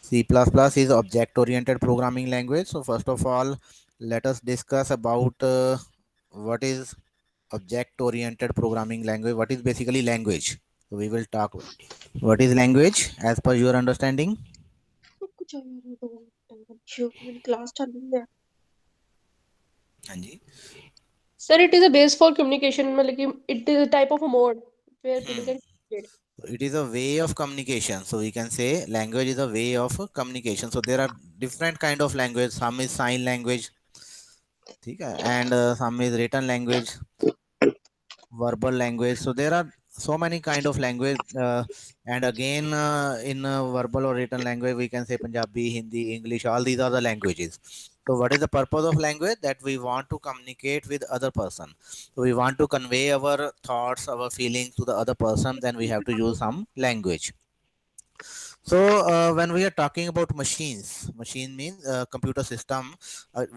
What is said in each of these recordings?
C++ is object-oriented programming language. So first of all, let us discuss about what is object-oriented programming language. What is basically language? So we will talk. What is language as per your understanding? कुछ और यार तो tension मेरी class चल रही है हाँ जी. Sir it is a base for communication मतलब कि it is a type of a mode where people can communicate It is a way of communication. So we can say language is a way of communication. So there are different kind of language. Some is sign language, ठीक है, and some is written language, verbal language. So there are so many kind of language, and again in verbal or written language we can say Punjabi, Hindi, English. All these are the languages. So what is the purpose of language? That we want to communicate with other person. So we want to convey our thoughts, our feelings to the other person. Then we have to use some language. So when we are talking about machines, machine means computer system,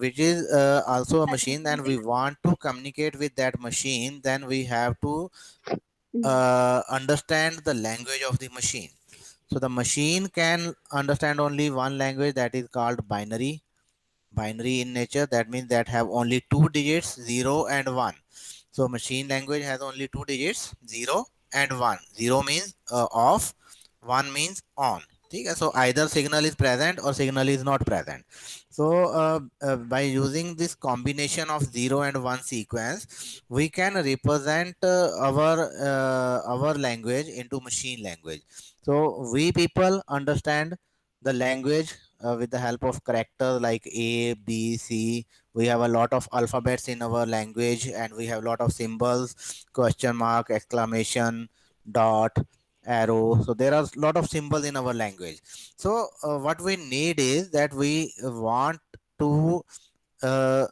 which is also a machine, and we want to communicate with that machine. Then we have to understand the language of the machine. So the machine can understand only one language, that is called binary. Binary in nature, that means that have only two digits, 0 and 1. So machine language has only two digits, 0 and 1. 0 means off, 1 means on. ठीक है. So either signal is present or signal is not present. So by using this combination of 0 and 1 sequence, we can represent our language into machine language. So we people understand the language with the help of characters like A, B, C. We have a lot of alphabets in our language, and we have a lot of symbols, question mark, exclamation, dot, arrow. So there are a lot of symbols in our language. So what we need is that we want to uh,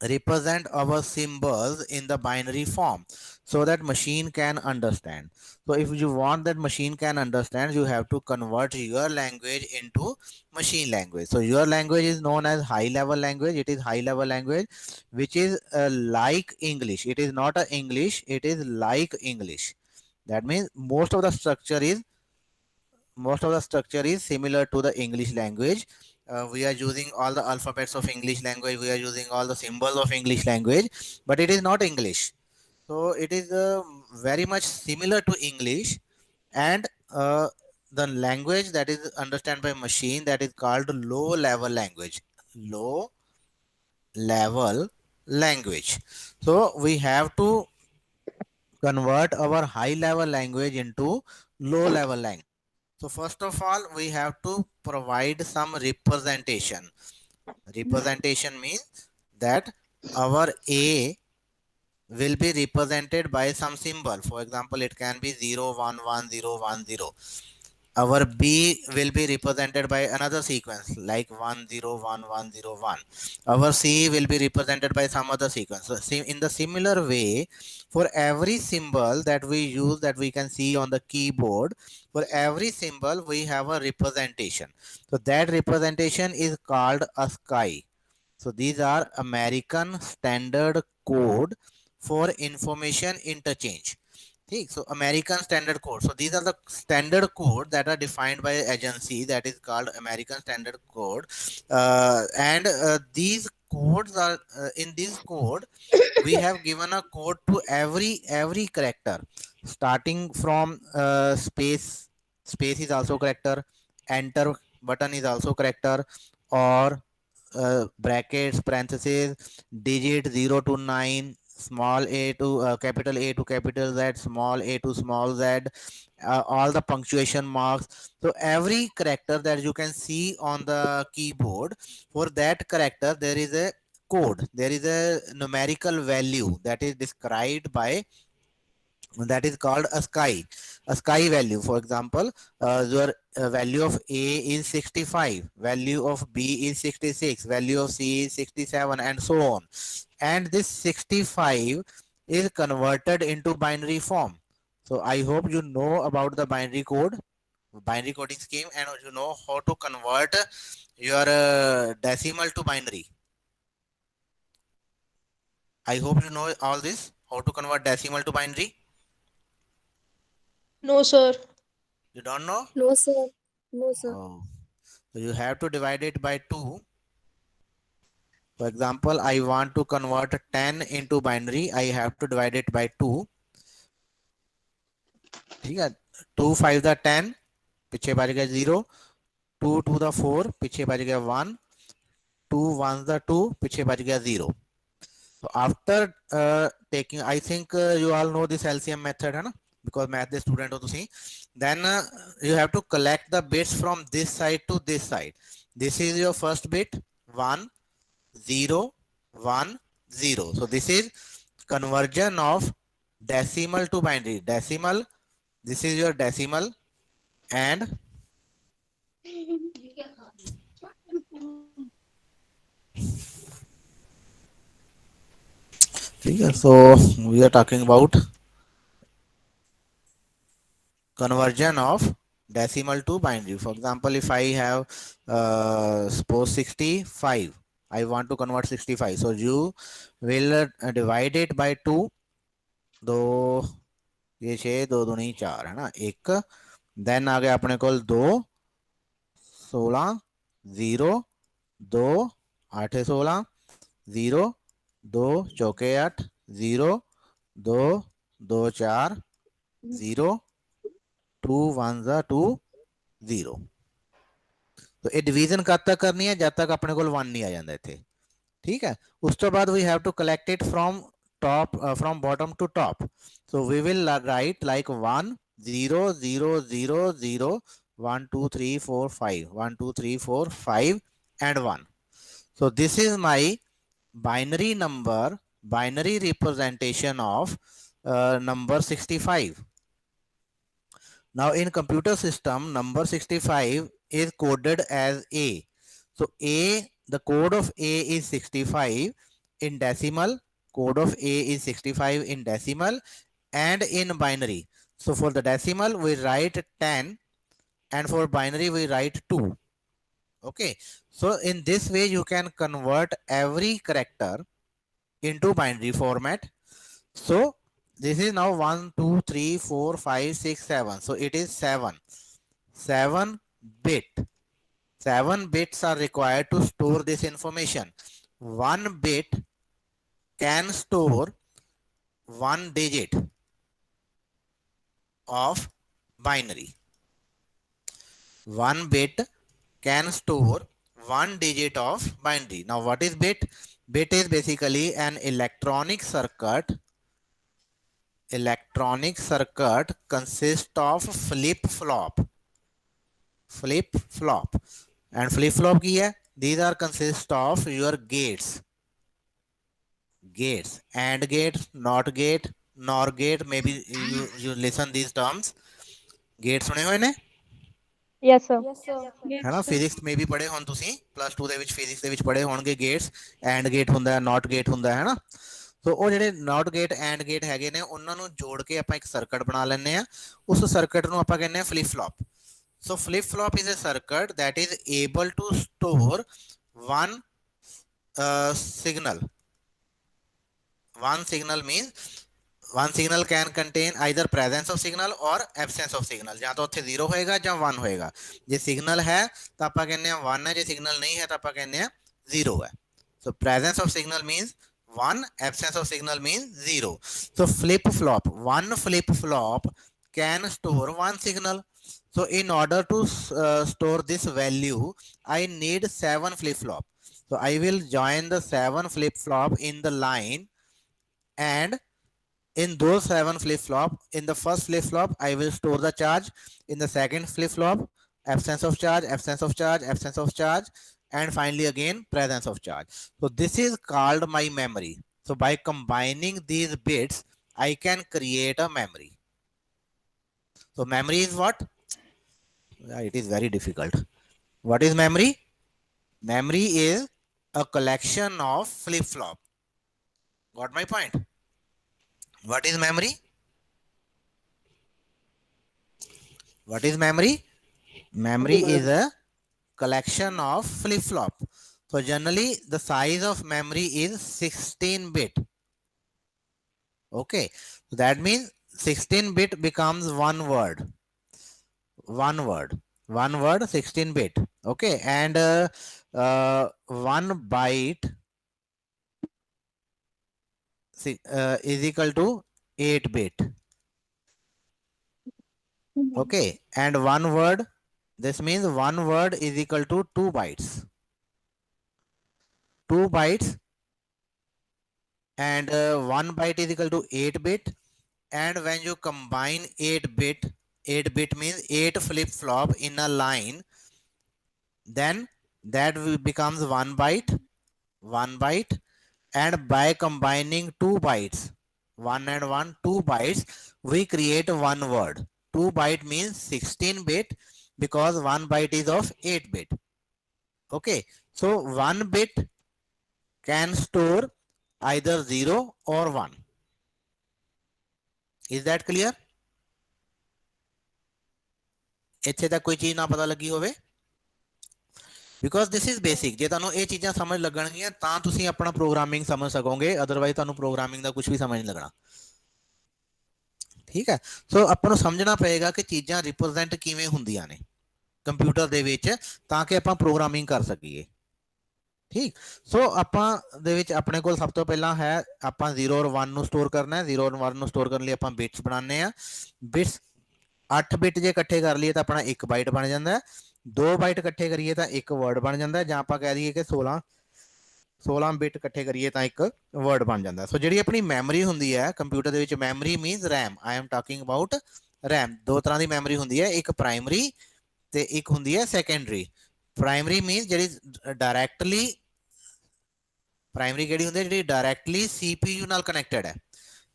represent our symbols in the binary form so that machine can understand. So if you want that machine can understand, you have to convert your language into machine language. So your language is known as high level language. It is high level language which is like English. It is not a English, it is like English. That means most of the structure is similar to the English language. We are using all the alphabets of English language. We are using all the symbols of English language, but it is not English. So it is very much similar to English, and the language that is understood by machine, that is called low level language. Low level language. So we have to convert our high level language into low level language. So first of all, we have to provide some representation. Representation means that our A will be represented by some symbol. For example, it can be 0 1 1 0 1 0. Our B will be represented by another sequence like 1 0 1 1 0 1. Our C will be represented by some other sequence. So in the similar way, for every symbol that we use, that we can see on the keyboard, for every symbol we have a representation. So that representation is called a sky. So these are American Standard Code for Information Interchange. ठीक. So American Standard Code. So these are the standard code that are defined by agency, that is called American Standard Code. And these codes are in this code we have given a code to every character, starting from space. Space is also character. Enter button is also character, or brackets, parentheses, digit 0 to 9, small a to A to capital Z, small a to small z, all the punctuation marks. So every character that you can see on the keyboard, for that character there is a code, there is a numerical value that is described by, that is called a sky value. For example, your value of A is 65, value of B is 66, value of C is 67, and so on. And this 65 is converted into binary form. So I hope you know about the binary code, binary coding scheme, and you know how to convert your decimal to binary. I hope you know all this, how to convert decimal to binary. No sir You don't know? No, sir. No, sir. Oh. So you have to divide it by 2. For example, I want to convert 10 into binary. I have to divide it by 2. ठीक है, 2 5 the 10, पीछे बच गया 0, 2 2 the 4, पीछे बच गया 1, 2 1 the 2, पीछे बच गया 0. So after taking, I think you all know this LCM method है ना, because math the student हो तुसी. Then you have to collect the bits from this side to this side. This is your first bit, 1 0 1 0. So this is conversion of decimal to binary. Decimal, this is your decimal, and so we are talking about conversion of decimal to binary. For example, if I have suppose 65, I want to convert 65. So you will divide it by 2. दो ये 6 2 दूनी 4 है ना, एक. Then आ गया अपने को 2 16 0 2 8 16 0 2 चौके 8 0 2 2 4 0 2 1 2 0. तो ये डिवीजन कब तक करनी है, जब तक अपने को 1 नहीं आ जाता इतने. ठीक है, उस तो बाद we have to collect it from top, from bottom to top. So we will write like 1 0 0 0 0 1 2 3 4 5 1 2 3 4 5 and 1. So this is my binary number, binary representation of number 65. Now in computer system, number 65 is coded as A. So A, the code of A is 65 in decimal, code of A is 65 in decimal and in binary. So for the decimal we write 10 and for binary we write 2. Okay, so in this way you can convert every character into binary format. So this is now 1 2 3 4 5 6 7. So it is 7 bit. 7 bits are required to store this information. 1 bit can store 1 digit of binary. 1 bit can store 1 digit of binary. Now what is bit? Bit is basically an electronic circuit. Electronic circuit consists of flip-flop. Flip-flop. And flip-flop key hai? These are consist of your gates. Gates. And gate, not gate, nor gate. Maybe you listen these terms. Gates सुने हुए ने? Yes, sir. Yes, sir. है ना, physics में भी पढ़े होन तुसी, +2 ਦੇ ਵਿੱਚ ਫਿਜ਼ਿਕਸ ਦੇ ਵਿੱਚ ਪੜ੍ਹੇ ਹੋਣਗੇ ਗੇਟਸ. ਐਂਡ ਗੇਟ ਹੁੰਦਾ ਹੈ, ਨਾਟ ਗੇਟ ਹੁੰਦਾ ਹੈ ਨਾ. ਸੋ ਉਹ ਜਿਹੜੇ ਨਾਟ ਗੇਟ ਐਂਡ ਗੇਟ ਹੈਗੇ ਨੇ, ਉਹਨਾਂ ਨੂੰ ਜੋੜ ਕੇ ਆਪਾਂ ਇੱਕ ਸਰਕਟ ਬਣਾ ਲੈਂਦੇ ਆ. ਉਸ ਸਰਕਟ ਨੂੰ ਆਪਾਂ ਕਹਿੰਦੇ ਆ flip flop. So flip flop is a circuit that is able to store one signal. One signal means one signal can contain either presence of signal or absence of signal. ਜਾਂ ਤਾਂ ਉੱਥੇ 0 ਹੋਏਗਾ ਜਾਂ 1 ਹੋਏਗਾ. ਜੇ ਸਿਗਨਲ ਹੈ ਤਾਂ ਆਪਾਂ ਕਹਿੰਦੇ ਆ 1 ਹੈ, ਜੇ ਸਿਗਨਲ ਨਹੀਂ ਹੈ ਤਾਂ ਆਪਾਂ ਕਹਿੰਦੇ ਆ 0 ਹੈ. So presence of signal means 1, absence of signal means 0. So flip flop, one flip flop can store one signal. So in order to store this value, I need 7 flip flop. So I will join the 7 flip flop in the line, and in those 7 flip-flop, in the first flip-flop, I will store the charge. In the second flip-flop, absence of charge, absence of charge, absence of charge, and finally again, presence of charge. So this is called my memory. So by combining these bits, I can create a memory. So memory is what? It is very difficult. What is memory? Memory is a collection of flip-flop. Got my point? What is memory? What is memory? Memory is a collection of flip-flop. So generally the size of memory is 16-bit. Okay, so that means 16-bit becomes one word. One word. one word 16 bit. Okay, and one byte is equal to 8 bit. Okay, and one word, this means one word is equal to 2 bytes. 2 bytes, and 1 byte is equal to 8 bit. And when you combine 8 bit means 8 flip flop in a line, then becomes 1 byte. 1 byte, and by combining 2 bytes, 1 and 1, 2 bytes, we create one word. 2 byte means 16 bit, because 1 byte is of 8 bit. Okay, so 1 bit can store either 0 or 1. Is that clear? ਇੱਥੇ ਤੱਕ ਕੋਈ ਚੀਜ਼ ਨਾ ਪਤਾ ਲੱਗੀ ਹੋਵੇ, because this is basic. ਜੇ ਤੁਹਾਨੂੰ ਇਹ ਚੀਜ਼ਾਂ ਸਮਝ ਲੱਗਣਗੀਆਂ ਤਾਂ ਤੁਸੀਂ ਆਪਣਾ ਪ੍ਰੋਗਰਾਮਿੰਗ ਸਮਝ ਸਕੋਗੇ, ਅਦਰਵਾਈਜ਼ ਤੁਹਾਨੂੰ ਪ੍ਰੋਗਰਾਮਿੰਗ ਦਾ ਕੁਝ ਵੀ ਸਮਝ ਨਹੀਂ ਲੱਗਣਾ। ਠੀਕ ਹੈ, ਸੋ ਆਪਾਂ ਨੂੰ ਸਮਝਣਾ ਪਏਗਾ ਕਿ ਚੀਜ਼ਾਂ ਰਿਪਰੈਜ਼ੈਂਟ ਕਿਵੇਂ ਹੁੰਦੀਆਂ ਨੇ ਕੰਪਿਊਟਰ ਦੇ ਵਿੱਚ, ਤਾਂ ਕਿ ਆਪਾਂ ਪ੍ਰੋਗਰਾਮਿੰਗ ਕਰ ਸਕੀਏ। ਠੀਕ, ਸੋ ਆਪਾਂ ਦੇ ਵਿੱਚ ਆਪਣੇ ਕੋਲ ਸਭ ਤੋਂ ਪਹਿਲਾਂ ਹੈ, ਆਪਾਂ 0 ਔਰ 1 ਨੂੰ ਸਟੋਰ ਕਰਨਾ ਹੈ। 0 ਔਰ 1 ਨੂੰ ਸਟੋਰ ਕਰਨ ਲਈ ਆਪਾਂ ਬਿਟਸ ਬਣਾਉਂਦੇ ਆ। ਬਿਟਸ 8 ਬਿਟ ਜੇ ਇਕੱਠੇ ਕਰ ਲਈਏ ਤਾਂ ਆਪਣਾ 1 ਬਾਈਟ ਬਣ ਜਾਂਦਾ ਹੈ। 2 ਬਾਈਟ ਇਕੱਠੇ ਕਰੀਏ ਤਾਂ 1 ਵਰਡ ਬਣ ਜਾਂਦਾ ਹੈ, ਜਾਂ ਆਪਾਂ ਕਹਿ ਦਈਏ ਕਿ 16 ਬਿਟ ਇਕੱਠੇ ਕਰੀਏ ਤਾਂ ਇੱਕ ਵਰਡ ਬਣ ਜਾਂਦਾ। ਸੋ ਜਿਹੜੀ ਆਪਣੀ ਮੈਮਰੀ ਹੁੰਦੀ ਹੈ ਕੰਪਿਊਟਰ ਦੇ ਵਿੱਚ, memory means RAM. I am talking about RAM. ਦੋ ਤਰ੍ਹਾਂ ਦੀ ਮੈਮਰੀ ਹੁੰਦੀ ਹੈ, ਇੱਕ ਪ੍ਰਾਇਮਰੀ ਤੇ ਇੱਕ ਹੁੰਦੀ ਹੈ ਸੈਕੰਡਰੀ। ਪ੍ਰਾਇਮਰੀ ਮੀਨਸ ਜਿਹੜੀ ਡਾਇਰੈਕਟਲੀ, ਪ੍ਰਾਇਮਰੀ ਕਿਹੜੀ ਹੁੰਦੀ ਹੈ, ਜਿਹੜੀ ਡਾਇਰੈਕਟਲੀ CPU ਨਾਲ ਕਨੈਕਟਡ ਹੈ।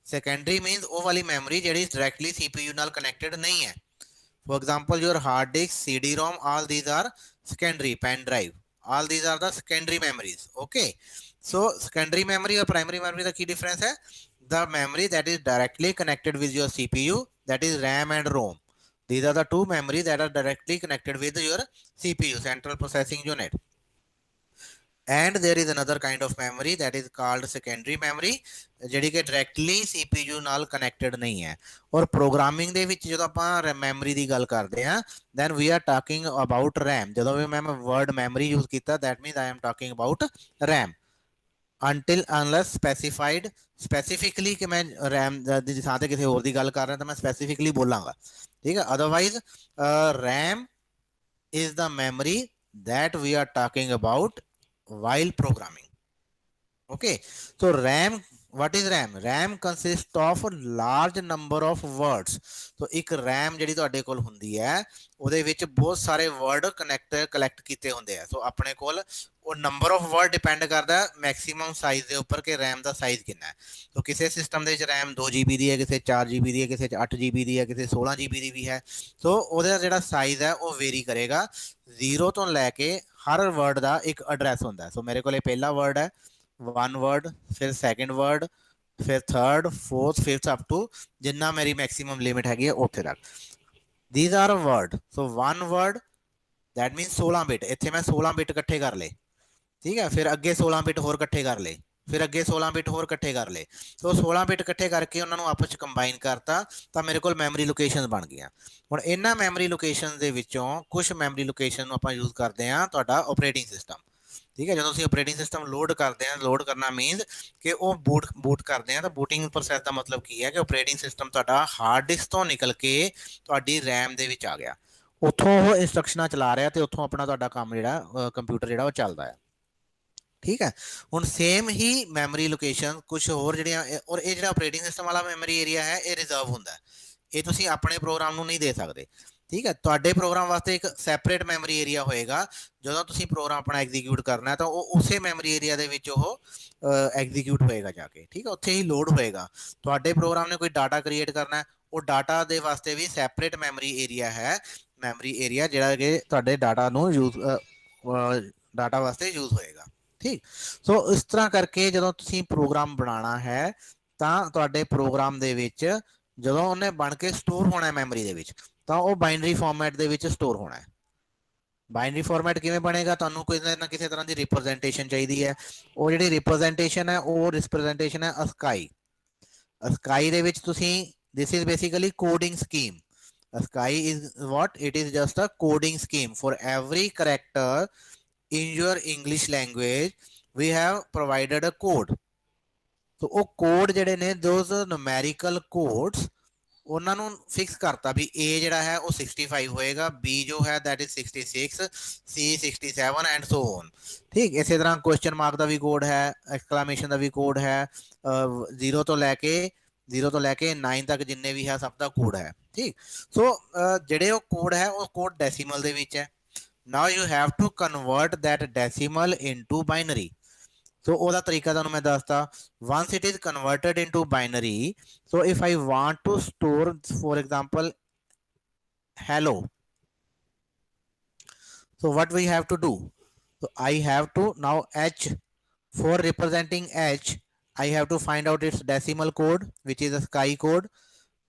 ਸੈਕੰਡਰੀ ਮੀਨਸ ਉਹ ਵਾਲੀ ਮੈਮਰੀ ਜਿਹੜੀ ਡਾਇਰੈਕਟਲੀ CPU ਨਾਲ ਕਨੈਕਟਡ ਨਹੀਂ ਹੈ। For example, your hard disk, CD-ROM, all these are secondary. Pen drive, all these are the secondary memories. Okay, so secondary memory or primary memory, the key difference है the memory that is directly connected with your CPU, that is RAM and ROM. These are the two memories that are directly connected with your CPU, central processing unit. And there is another kind of memory that is called secondary memory, ਜਿਹੜੀ ਕਿ directly CPU ਨਾਲ connected ਨਹੀਂ ਹੈ। ਔਰ programming ਦੇ ਵਿੱਚ ਜਦੋਂ ਆਪਾਂ ਮੈਮਰੀ ਦੀ ਗੱਲ ਕਰਦੇ ਹਾਂ, then we are talking about RAM। ਜਦੋਂ ਵੀ ਮੈਂ ਵਰਡ ਮੈਮਰੀ ਯੂਜ਼ ਕੀਤਾ, that means I am talking about RAM। until unless specified, specifically ਕਿ ਮੈਂ RAM ਦੀ ਥਾਂ ਤੇ ਕਿਸੇ ਹੋਰ ਦੀ ਗੱਲ ਕਰ ਰਿਹਾ ਤਾਂ ਮੈਂ specifically ਬੋਲਾਂਗਾ। ਠੀਕ ਹੈ, otherwise RAM is the memory that we are talking about while programming। okay, so RAM, what is RAM? RAM consists of a large number of words। so ਇੱਕ RAM ਜਿਹੜੀ ਤੁਹਾਡੇ ਕੋਲ ਹੁੰਦੀ ਹੈ ਉਹਦੇ ਵਿੱਚ ਬਹੁਤ ਸਾਰੇ ਵਰਡ ਕਲੈਕਟ ਕੀਤੇ ਹੁੰਦੇ ਆ। ਸੋ ਆਪਣੇ ਕੋਲ ਉਹ ਨੰਬਰ ਆਫ ਵਰਡ ਡਿਪੈਂਡ ਕਰਦਾ ਮੈਕਸਿਮਮ ਸਾਈਜ਼ ਦੇ ਉੱਪਰ ਕਿ RAM ਦਾ ਸਾਈਜ਼ ਕਿੰਨਾ ਹੈ। ਸੋ ਕਿਸੇ ਸਿਸਟਮ ਦੇ ਵਿੱਚ RAM 2 GB ਦੀ ਹੈ, ਕਿਸੇ 4 GB ਦੀ ਹੈ, ਕਿਸੇ 'ਚ 8 GB ਦੀ ਹੈ, ਕਿਸੇ 16 GB ਦੀ ਵੀ ਹੈ। ਸੋ ਉਹਦਾ ਜਿਹੜਾ ਸਾਈਜ਼ ਹੈ ਉਹ ਵੇਰੀ ਕਰੇਗਾ। 0 ਤੋਂ ਲੈ ਕੇ ਹਰ ਵਰਡ ਦਾ ਇੱਕ ਐਡਰੈਸ ਹੁੰਦਾ। ਸੋ ਮੇਰੇ ਕੋਲ ਇਹ ਪਹਿਲਾ ਵਰਡ ਹੈ, 1 ਵਰਡ, ਫਿਰ ਸੈਕਿੰਡ ਵਰਡ, ਫਿਰ third, fourth, fifth, up to ਜਿੰਨਾ ਮੇਰੀ ਮੈਕਸਿਮਮ ਲਿਮਿਟ ਹੈਗੀ ਹੈ ਉੱਥੇ ਤੱਕ। these are a word। so one word that means 16 bit. ਇੱਥੇ ਮੈਂ 16 ਬਿਟ ਇਕੱਠੇ ਕਰ ਲਏ। ਠੀਕ ਹੈ, ਫਿਰ ਅੱਗੇ 16 ਬਿਟ ਹੋਰ ਇਕੱਠੇ ਕਰ ਲਏ, ਫਿਰ ਅੱਗੇ 16 ਬਿਟ ਹੋਰ ਇਕੱਠੇ ਕਰ ਲਏ। ਸੋ 16 ਬਿਟ ਇਕੱਠੇ ਕਰਕੇ ਉਹਨਾਂ ਨੂੰ ਆਪਸ ਚ ਕੰਬਾਈਨ ਕਰਤਾ ਤਾਂ ਮੇਰੇ ਕੋਲ ਮੈਮਰੀ ਲੋਕੇਸ਼ਨ ਬਣ ਗਈਆਂ। ਹੁਣ ਇਹਨਾਂ ਮੈਮਰੀ ਲੋਕੇਸ਼ਨ ਦੇ ਵਿੱਚੋਂ ਕੁਝ ਮੈਮਰੀ ਲੋਕੇਸ਼ਨ ਨੂੰ ਆਪਾਂ ਯੂਜ਼ ਕਰਦੇ ਹਾਂ ਤੁਹਾਡਾ ਆਪਰੇਟਿੰਗ ਸਿਸਟਮ। ਠੀਕ ਹੈ, ਜਦੋਂ ਅਸੀਂ ਆਪਰੇਟਿੰਗ ਸਿਸਟਮ ਲੋਡ ਕਰਦੇ ਹਾਂ, ਲੋਡ ਕਰਨਾ ਮੀਨਸ ਕਿ ਉਹ ਬੂਟ ਕਰਦੇ ਹਾਂ, ਤਾਂ ਬੂਟਿੰਗ ਪ੍ਰੋਸੈਸ ਦਾ ਮਤਲਬ ਕੀ ਹੈ ਕਿ ਆਪਰੇਟਿੰਗ ਸਿਸਟਮ ਤੁਹਾਡਾ ਹਾਰਡ ਡਿਸਕ ਤੋਂ ਨਿਕਲ ਕੇ ਤੁਹਾਡੀ ਰੈਮ ਦੇ ਵਿੱਚ ਆ ਗਿਆ, ਉੱਥੋਂ ਉਹ ਇੰਸਟਰਕਸ਼ਨਾਂ ਚਲਾ ਰਿਹਾ ਤੇ ਉੱਥੋਂ ਆਪਣਾ ਤੁਹਾਡਾ ਕੰਮ ਜਿਹੜਾ ਕੰਪਿਊਟਰ ਜਿਹੜਾ ਉਹ ਚੱਲਦਾ ਹੈ। ਠੀਕ ਹੈ, ਹੁਣ ਸੇਮ ਹੀ ਮੈਮਰੀ ਲੋਕੇਸ਼ਨ ਕੁਝ ਹੋਰ ਜਿਹੜੀਆਂ, ਔਰ ਇਹ ਜਿਹੜਾ ਆਪਰੇਟਿੰਗ ਸਿਸਟਮ ਵਾਲਾ ਮੈਮਰੀ ਏਰੀਆ ਹੈ ਇਹ ਰਿਜ਼ਰਵ ਹੁੰਦਾ, ਇਹ ਤੁਸੀਂ ਆਪਣੇ ਪ੍ਰੋਗਰਾਮ ਨੂੰ ਨਹੀਂ ਦੇ ਸਕਦੇ। ਠੀਕ ਹੈ, ਤੁਹਾਡੇ ਪ੍ਰੋਗਰਾਮ ਵਾਸਤੇ ਇੱਕ ਸੈਪਰੇਟ ਮੈਮਰੀ ਏਰੀਆ ਹੋਏਗਾ। ਜਦੋਂ ਤੁਸੀਂ ਪ੍ਰੋਗਰਾਮ ਆਪਣਾ ਐਗਜ਼ੀਕਿਊਟ ਕਰਨਾ ਤਾਂ ਉਹ ਉਸੇ ਮੈਮਰੀ ਏਰੀਆ ਦੇ ਵਿੱਚ ਉਹ ਐਗਜ਼ੀਕਿਊਟ ਹੋਏਗਾ ਜਾ ਕੇ। ਠੀਕ ਹੈ, ਉੱਥੇ ਹੀ ਲੋਡ ਹੋਏਗਾ। ਤੁਹਾਡੇ ਪ੍ਰੋਗਰਾਮ ਨੇ ਕੋਈ ਡਾਟਾ ਕ੍ਰੀਏਟ ਕਰਨਾ, ਉਹ ਡਾਟਾ ਦੇ ਵਾਸਤੇ ਵੀ ਸੈਪਰੇਟ ਮੈਮਰੀ ਏਰੀਆ ਹੈ, ਮੈਮਰੀ ਏਰੀਆ ਜਿਹੜਾ ਕਿ ਤੁਹਾਡੇ ਡਾਟਾ ਨੂੰ ਯੂਜ਼ ਡਾਟਾ ਵਾਸਤੇ ਯੂਜ਼ ਹੋਏਗਾ। ਠੀਕ, ਸੋ ਇਸ ਤਰ੍ਹਾਂ ਕਰਕੇ ਜਦੋਂ ਤੁਸੀਂ ਪ੍ਰੋਗਰਾਮ ਬਣਾਉਣਾ ਹੈ ਤਾਂ ਤੁਹਾਡੇ ਪ੍ਰੋਗਰਾਮ ਦੇ ਵਿੱਚ ਜਦੋਂ ਉਹਨੇ ਬਣ ਕੇ ਸਟੋਰ ਹੋਣਾ ਮੈਮਰੀ ਦੇ ਵਿੱਚ, ਤਾਂ ਉਹ ਬਾਈਨਰੀ ਫਾਰਮੈਟ ਦੇ ਵਿੱਚ ਸਟੋਰ ਹੋਣਾ ਹੈ। ਬਾਈਨਰੀ ਫਾਰਮੈਟ ਕਿਵੇਂ ਬਣੇਗਾ? ਤੁਹਾਨੂੰ ਕੋਈ ਨਾ ਕਿਸੇ ਤਰ੍ਹਾਂ ਦੀ ਰਿਪਰੈਜ਼ੈਂਟੇਸ਼ਨ ਚਾਹੀਦੀ ਹੈ। ਉਹ ਜਿਹੜੀ ਰਿਪਰੈਜ਼ੈਂਟੇਸ਼ਨ ਹੈ ਉਹ ਰਿਪਰੈਜ਼ੈਂਟੇਸ਼ਨ ਹੈ ਅਸਕਾਈ। ਅਸਕਾਈ ਦੇ ਵਿੱਚ ਤੁਸੀਂ, this is basically coding scheme. ASCII is what? It is just a coding scheme. For every character in your English language, we have provided a code. So ਉਹ ਕੋਡ ਜਿਹੜੇ ਨੇ those numerical codes ਉਹਨਾਂ ਨੂੰ fix ਕਰਤਾ ਵੀ A ਜਿਹੜਾ ਹੈ ਉਹ 65 ਹੋਏਗਾ, B ਜੋ ਹੈ that is 66, C 67 and so on। ਠੀਕ ਇਸੇ ਤਰ੍ਹਾਂ ਕੁਐਸਚਨ ਮਾਰਕ ਦਾ ਵੀ ਕੋਡ ਹੈ, ਐਕਸਕਲੇਮੇਸ਼ਨ ਦਾ ਵੀ ਕੋਡ ਹੈ, 0 ਤੋਂ ਲੈ ਕੇ 9 ਤੱਕ ਜਿੰਨੇ ਵੀ ਹੈ ਸਭ ਦਾ ਕੋਡ ਹੈ। ਠੀਕ ਸੋ ਜਿਹੜੇ ਉਹ ਕੋਡ ਹੈ ਉਹ ਕੋਡ ਡੈਸੀਮਲ ਦੇ ਵਿੱਚ ਹੈ। now you have to convert that decimal into binary। so ਉਹਦਾ ਤਰੀਕਾ ਤੁਹਾਨੂੰ ਮੈਂ ਦੱਸਤਾ। once it is converted into binary, so if I want to store for example hello, so what we have to do? So I have to now h, for representing h, I have to find out its decimal code, which is a ASCII code.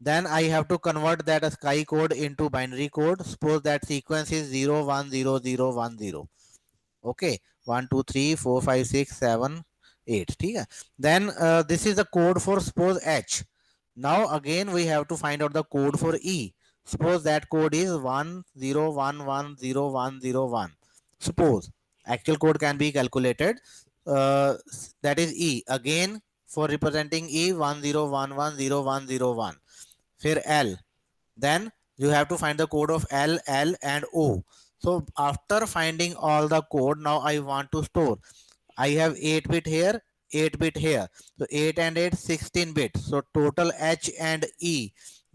Then I have to convert that ASCII code into binary code. Suppose that sequence is 0 1 0 0 1 0। okay, 1 2 3 4 5 6 7 8। ठीक है, then this is the code for suppose h। now again we have to find out the code for e। suppose that code is 1 0 1 1 0 1 0 1। suppose actual code can be calculated, uh, that is e again, for representing e 1 0 1 1 0 1 0 1। फिर l, then you have to find the code of l, l and o। so after finding all the code, now I want to store। I have 8 bit here, 8 bit here, so 8 and 8 16 bit, so total h and e,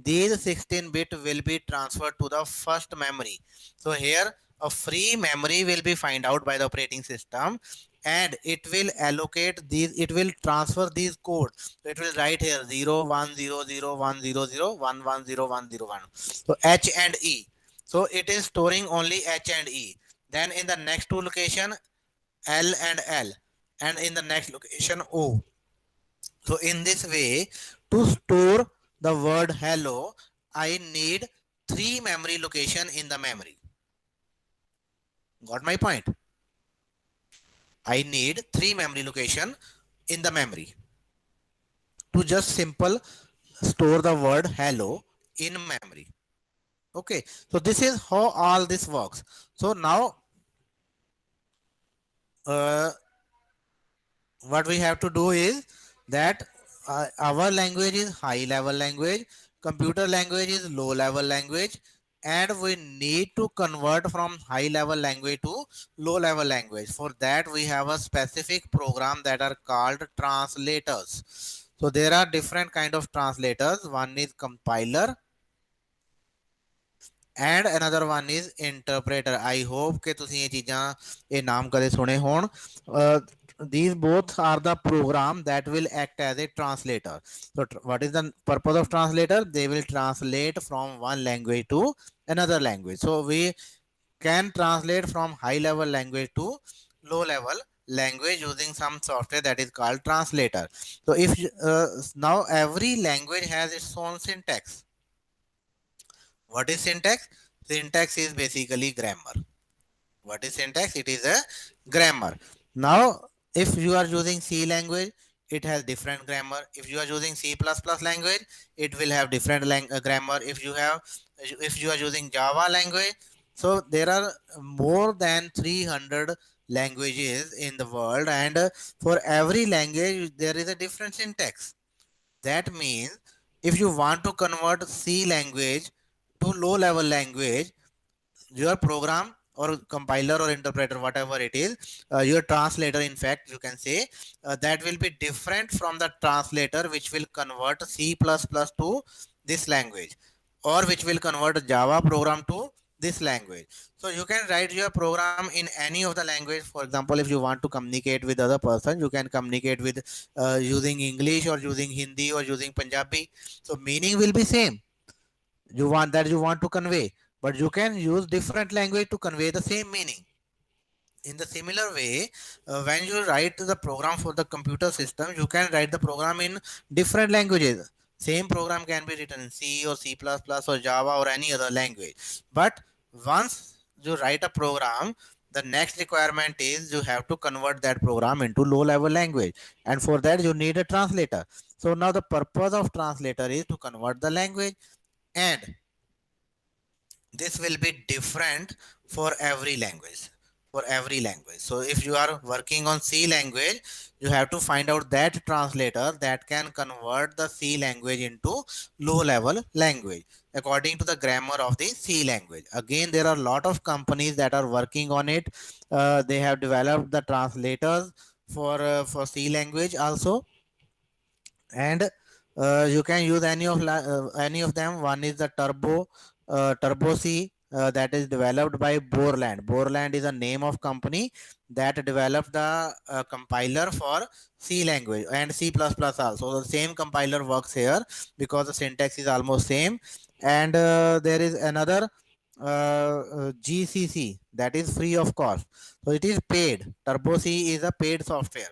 these 16 bit will be transferred to the first memory। so here a free memory will be find out by the operating system, and it will allocate these, it will transfer these codes। so it will write here 0 1 0 0 1 0 0 1 1 0 1 0 1, so h and e, so it is storing only h and e। then in the next two location l and l, and in the next location o। so in this way, to store the word hello, I need 3 memory location in the memory। got my point? I need 3 memory location in the memory to just simple store the word hello in memory। okay, so this is how all this works। so now what we have to do is that our language is high level language, computer language is low level language, and we need to convert from high level language to low level language। for that we have a specific program that are called translators। so there are different kind of translators, one is compiler and another one is interpreter। I hope कि तुसी ये चीज़ां ये नाम कदे सुने होण। these both are the program that will act as a translator। so what is the purpose of translator? They will translate from one language to another language। so we can translate from high level language to low level language using some software that is called translator। so if now every language has its own syntax। what is syntax? Syntax is basically grammar। what is syntax? It is a grammar। now if you are using C language, it has different grammar। if you are using C++ language, it will have different grammar। if you are using Java language, so there are more than 300 languages in the world, and for every language there is a different syntax। that means if you want to convert C language to low level language, your program or compiler or interpreter, whatever it is, your translator in fact you can say, that will be different from the translator which will convert C++ to this language, or which will convert Java program to this language। so you can write your program in any of the language। for example, if you want to communicate with other person, you can communicate with using English or using Hindi or using Punjabi, so meaning will be same, you want to convey, but you can use different language to convey the same meaning। in the similar way, when you write the program for the computer system, you can write the program in different languages। same program can be written in C or C++ or Java or any other language, but once you write a program, the next requirement is you have to convert that program into low level language, and for that you need a translator। so now the purpose of translator is to convert the language, and this will be different for every language, for every language. So if you are working on C language, you have to find out that translator that can convert the C language into low level language according to the grammar of the C language. Again, there are a lot of companies that are working on it. They have developed the translators for C language also. And you can use any of them. One is the Turbo C, that is developed by Borland. Borland is a name of company that developed the compiler for C language and C++ also. The same compiler works here because the syntax is almost same. And there is another GCC, that is free of cost, so it is paid. Turbo C is a paid software.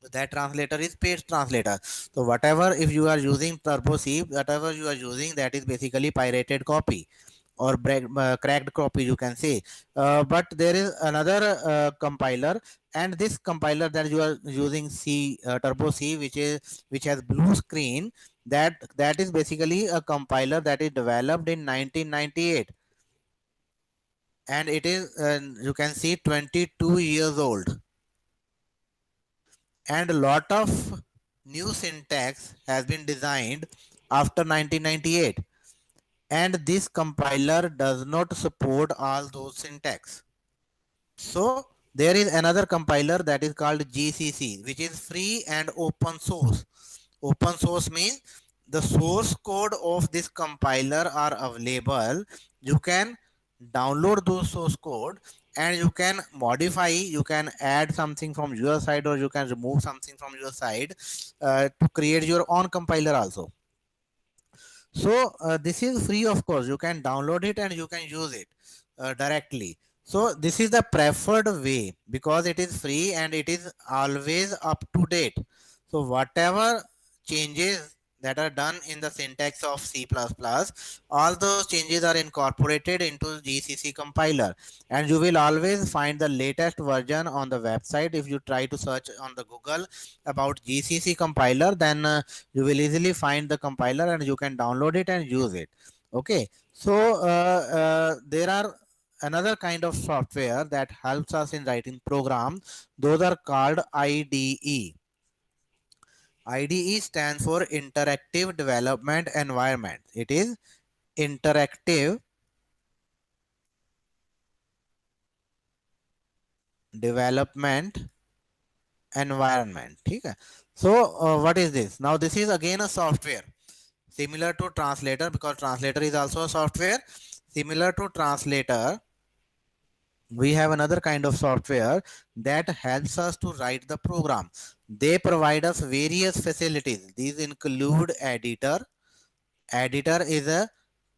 So that translator is paid translator. So whatever, if you are using Turbo C, whatever you are using, that is basically pirated copy or cracked copy, you can say. But there is another compiler, and this compiler that you are using, C Turbo C, which has blue screen, that is basically a compiler that is developed in 1998, and it is you can see 22 years old. And a lot of new syntax has been designed after 1998, and this compiler does not support all those syntax. So there is another compiler that is called GCC, which is free and open source. Open source means the source code of this compiler are available. You can download those source code and you can modify, you can add something from your side or you can remove something from your side to create your own compiler also. So this is free of course, you can download it and you can use it directly. So this is the preferred way because it is free and it is always up to date. So whatever changes that are done in the syntax of C++, all those changes are incorporated into GCC compiler, and you will always find the latest version on the website. If you try to search on the Google about GCC compiler, then you will easily find the compiler and you can download it and use it. Okay, so there are another kind of software that helps us in writing programs. Those are called IDE. IDE stands for Interactive Development Environment. It is interactive development environment. Okay. So what is this? Now this is again a software similar to translator, because translator is also a software similar to translator. We have another kind of software that helps us to write the program. They provide us various facilities. These include editor. Editor is a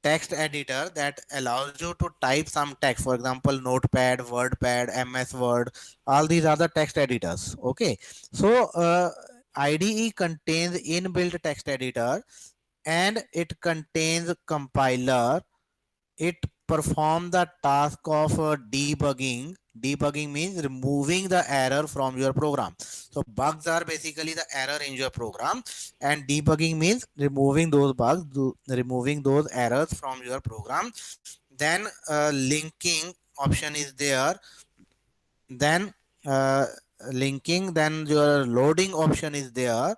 text editor that allows you to type some text, for example Notepad, WordPad, MS Word. All these are the text editors. Okay, so IDE contains inbuilt text editor and it contains compiler. It performs the task of debugging. Debugging means removing the error from your program. So bugs are basically the error in your program, and debugging means removing those bugs, removing those errors from your program. Then linking option is there. Then uh, linking, then your loading option is there.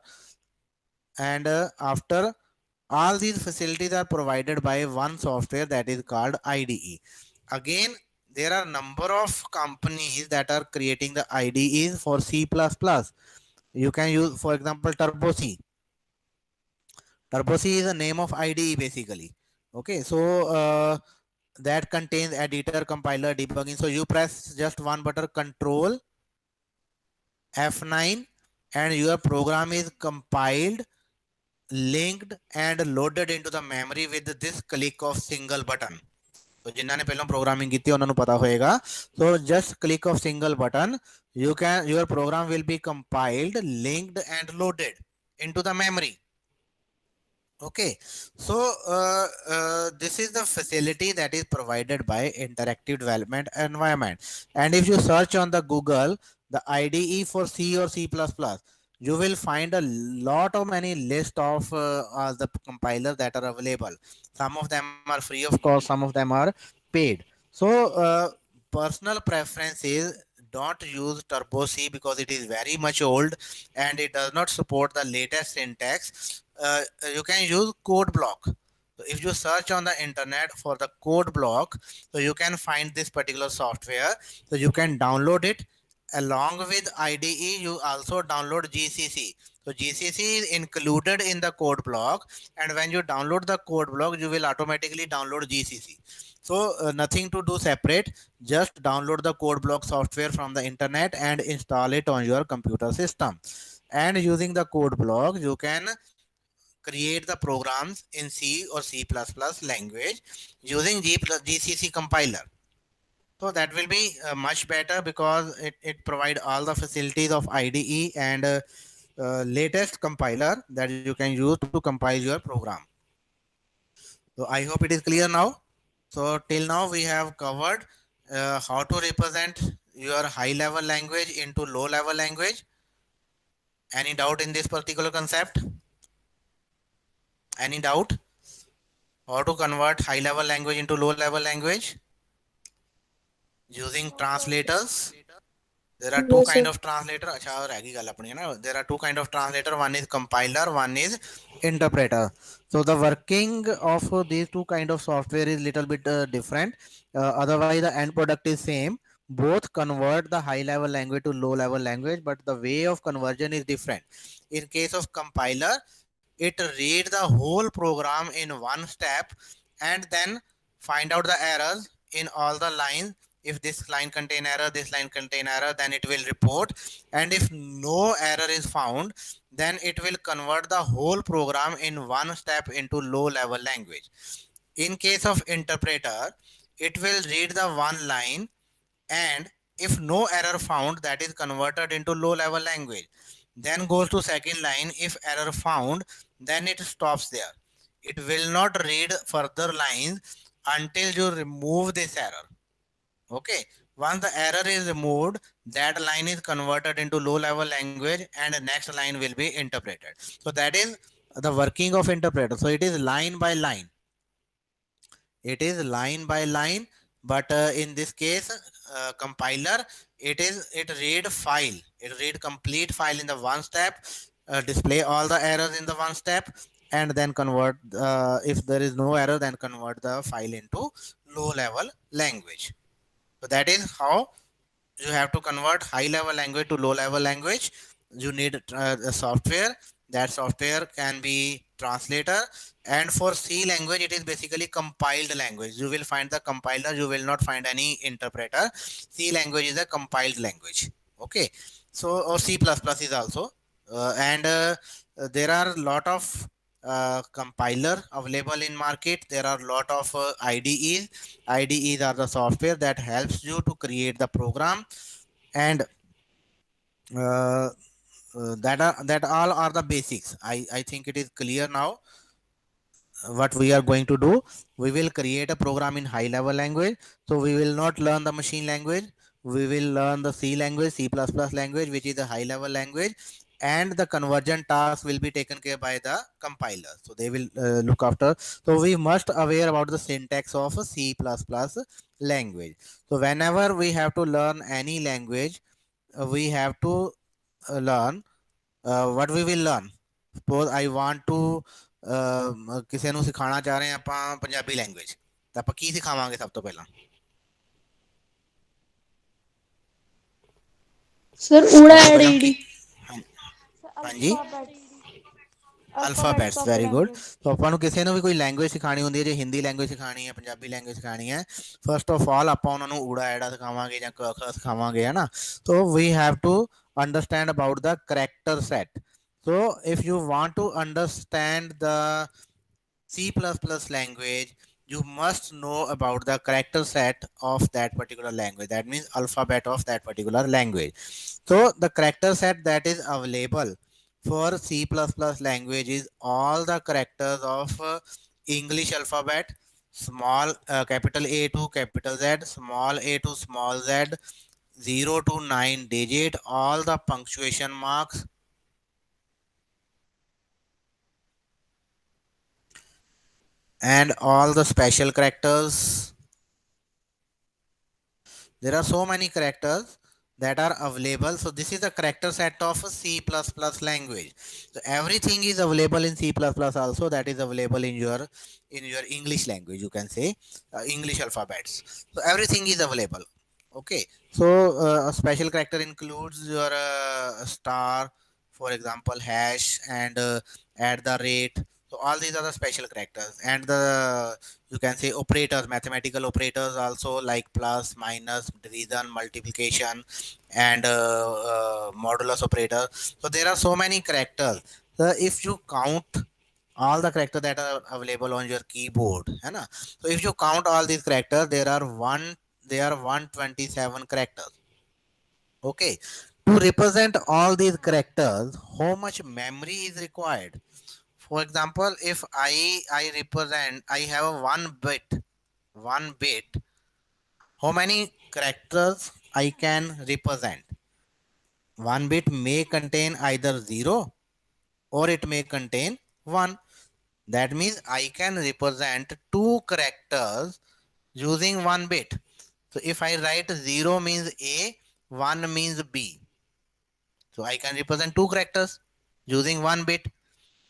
And after all these facilities are provided by one software that is called IDE. Again, there are number of companies that are creating the IDEs for C++. You can use, for example, Turbo C. Turbo C is the name of IDE basically. Okay, so that contains editor, compiler, debugging. So you press just one button, Control F9, and your program is compiled, linked and loaded into the memory with this click of single button. So जिन्होंने पहले programming की थी उन्होंने पता होएगा. So just click of single button, your program will be compiled, linked and loaded into the memory. Okay, so this is the facility that is provided by interactive development environment. And if you search on the Google the IDE for C or C++, you will find a lot of many list of the compilers that are available. Some of them are free of cost, some of them are paid. So personal preference is don't use turbo c because it is very much old and it does not support the latest syntax. You can use code block. So if you search on the internet for the code block, so you can find this particular software. So you can download it. Along with IDE, you also download GCC. So GCC is included in the code block, and when you download the code block, you will automatically download GCC. So nothing to do separate. Just download the code block software from the internet and install it on your computer system. And using the code block, you can create the programs in C or C++ language using GCC compiler. So that will be much better because it provide all the facilities of IDE and latest compiler that you can use to compile your program. So I hope it is clear now. So till now we have covered how to represent your high level language into low level language. Any doubt in this particular concept? Any doubt? How to convert high level language into low level language using translators? There are two No, kind sir. of translator. अच्छा और आगे गल अपनी है ना. There are two kind of translator. One is compiler. One is interpreter. So the working of these two kind of software is little bit different. Otherwise, the end product is same. Both convert the high level language to low level language, but the way of conversion is different. In case of compiler, it read the whole program in one step and then find out the errors in all the lines. If this line contain error, this line contain error, then it will report. And if no error is found, then it will convert the whole program in one step into low level language. In case of interpreter, it will read the one line, and if no error found, that is converted into low level language. Then goes to second line. If error found, then it stops there. It will not read further lines until you remove this error. Okay. Once the error is removed, that line is converted into low level language and the next line will be interpreted. So that is the working of interpreter. So it is line by line. It is line by line, but in this case, compiler, it read file. It read complete file in the one step, display all the errors in the one step, and then convert. If there is no error, then convert the file into low level language. So that is how you have to convert high level language to low level language. You need a software. That software can be translator, and for C language it is basically compiled language. You will find the compiler, you will not find any interpreter. C language is a compiled language. Okay. So or C++ is also and there are a lot of compiler available in market. There are a lot of IDEs are the software that helps you to create the program, and uh, that all are the basics. I think it is clear now what we are going to do. We will create a program in high level language. So we will not learn the machine language. We will learn the C language, C++ language, which is a high level language, and the conversion task will be taken care by the compiler. So they will look after. So we must aware about the syntax of C++ language. So whenever we have to learn any language, we have to learn what we will learn. Suppose I want to ਕਿਸੇ ਨੂੰ ਸਿਖਾਉਣਾ ਚਾਹ ਰਹੇ ਹਾਂ ਆਪਾਂ Punjabi language, ਤਾਂ ਆਪਾਂ ਕੀ ਸਿਖਾਵਾਂਗੇ ਸਭ ਤੋਂ ਪਹਿਲਾਂ? Sir, Uda ਸਭ ਤੋਂ and ਪਹਿਲਾਂ ਕੀ? ED. ਹਾਂਜੀ, Alphabets. Alphabets, Alphabets of the very good. language. ਸੋ ਆਪਾਂ ਨੂੰ ਕਿਸੇ ਨੂੰ ਵੀ ਕੋਈ ਲੈਂਗੁਏਜ ਸਿਖਾਣੀ ਹੁੰਦੀ ਹੈ, ਜੇ ਹਿੰਦੀ ਲੈਂਗੁਏਜ ਸਿਖਾਣੀ ਹੈ, ਪੰਜਾਬੀ ਲੈਂਗੁਏਜ ਸਿਖਾਣੀ ਹੈ, ਫਸਟ ਆਫ ਆਲ ਆਪਾਂ ਉਹਨਾਂ ਨੂੰ ਊੜਾ ਐੜਾ ਸਿਖਾਵਾਂਗੇ ਜਾਂ ਕ ਖ ਸਿਖਾਵਾਂਗੇ, ਹੈ ਨਾ। So we have to understand about the character set. So if you want to understand the C++ language, you must know about the character set of that particular language. That means alphabet of that particular language. So the character set that is available for C++ language is all the characters of English alphabet, small capital A to capital Z, small a to small z, 0 to 9 digit, all the punctuation marks, and all the special characters. There are so many characters that are available. So this is the character set of C++ language. So everything is available in C++ also, that is available in your English language, you can say, English alphabets. So everything is available. Okay. So a special character includes your star, for example, hash, and at the rate. So all these are the special characters, and the, you can say, operators, mathematical operators also, like plus, minus, division, multiplication, and modulus operator. So there are so many characters. So if you count all the characters that are available on your keyboard, है ना? So if you count all these characters, there are 127 characters. Okay. To represent all these characters, how much memory is required? For example, if I have a one bit, how many characters I can represent? One bit may contain either 0 or it may contain 1. That means I can represent two characters using one bit. So if I write 0 means A, 1 means B. So I can represent two characters using one bit.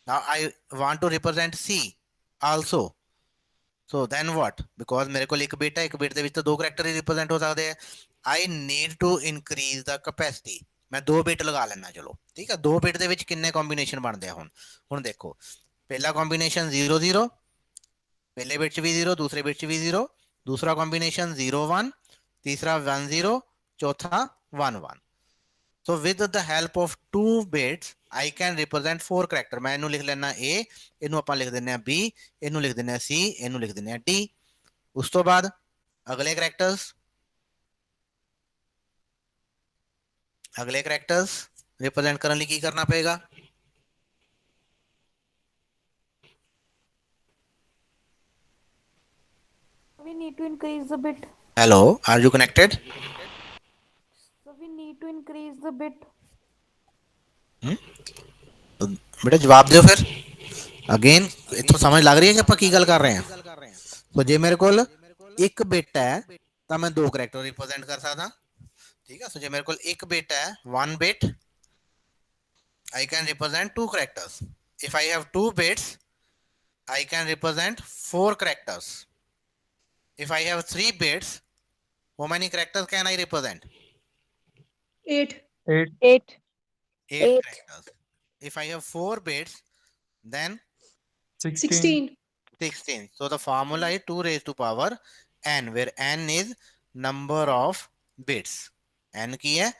Now I want to represent C also. So then what? Because मेरे को एक bit है, एक bit ਦੇ ਵਿੱਚ ਤਾਂ ਦੋ character ਹੀ represent ਹੋ ਸਕਦੇ ਆ. I need to increase the capacity. ਮੈਂ 2 bit ਲਗਾ ਲੈਣਾ, ਚਲੋ ਠੀਕ ਹੈ। 2 bit ਦੇ ਵਿੱਚ ਕਿੰਨੇ combination ਬਣਦੇ ਆ ਹੁਣ ਦੇਖੋ। ਪਹਿਲਾ combination 0 0, ਪਹਿਲੇ bit 'ਚ ਵੀ 0, ਦੂਸਰੇ bit 'ਚ ਵੀ 0, ਦੂਸਰਾ combination 0 1, ਤੀਸਰਾ 1 0, ਚੌਥਾ 1 1. So with the help of two bits, I can represent 4 character. मैं ਇਹਨੂੰ ਲਿਖ ਲੈਣਾ A, ਇਹਨੂੰ ਆਪਾਂ ਲਿਖ ਦਿੰਨੇ ਆ B, ਇਹਨੂੰ ਲਿਖ ਦਿੰਨੇ ਆ C, ਇਹਨੂੰ ਲਿਖ ਦਿੰਨੇ ਆ D। ਉਸ ਤੋਂ ਬਾਅਦ ਅਗਲੇ characters represent ਕਰਨ ਲਈ ਕੀ ਕਰਨਾ ਪਏਗਾ? We need to increase the bit. Hello, are you connected? So we need to increase the bit. ਬੇਟਾ ਜਵਾਬ ਦਿਓ ਫਿਰ। ਅਗੇਨ ਇੱਥੋਂ ਸਮਝ ਲੱਗ ਰਹੀ ਹੈ ਕਿ ਆਪਾਂ ਕੀ ਗੱਲ ਕਰ ਰਹੇ ਹਾਂ? ਸੋ ਜੇ ਮੇਰੇ ਕੋਲ ਇੱਕ ਬਿਟ ਹੈ ਤਾਂ ਮੈਂ ਦੋ ਕਰੈਕਟਰ ਰਿਪਰੈਜ਼ੈਂਟ ਕਰ ਸਕਦਾ, ਠੀਕ ਹੈ। ਸੋ ਜੇ ਮੇਰੇ ਕੋਲ ਇੱਕ ਬਿਟ ਹੈ, 1 bit, I can represent two characters. If I have 2 bits, I can represent 4 characters. If I have 3 bits, how many characters can I represent? 8. 8. 8. 8 characters. If I have 4 bits, then 16. 16. So the formula is 2 raised to power n, where n is number of bits. N key hai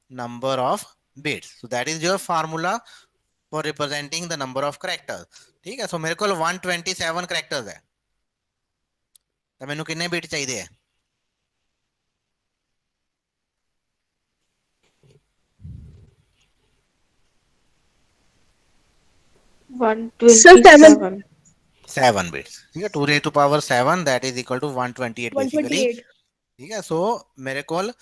number of bits. So that is your formula for representing the number of characters. ठीक है। सो मेरे को 127 characters है, तो मैंने कितने bit चाहिए? Sir, 7. 7 bits, ठीक है। 2 raised to power 7, that is equal to 128 basically, 128. ठीक है। ਸੋ ਮੇਰੇ ਕੋਲ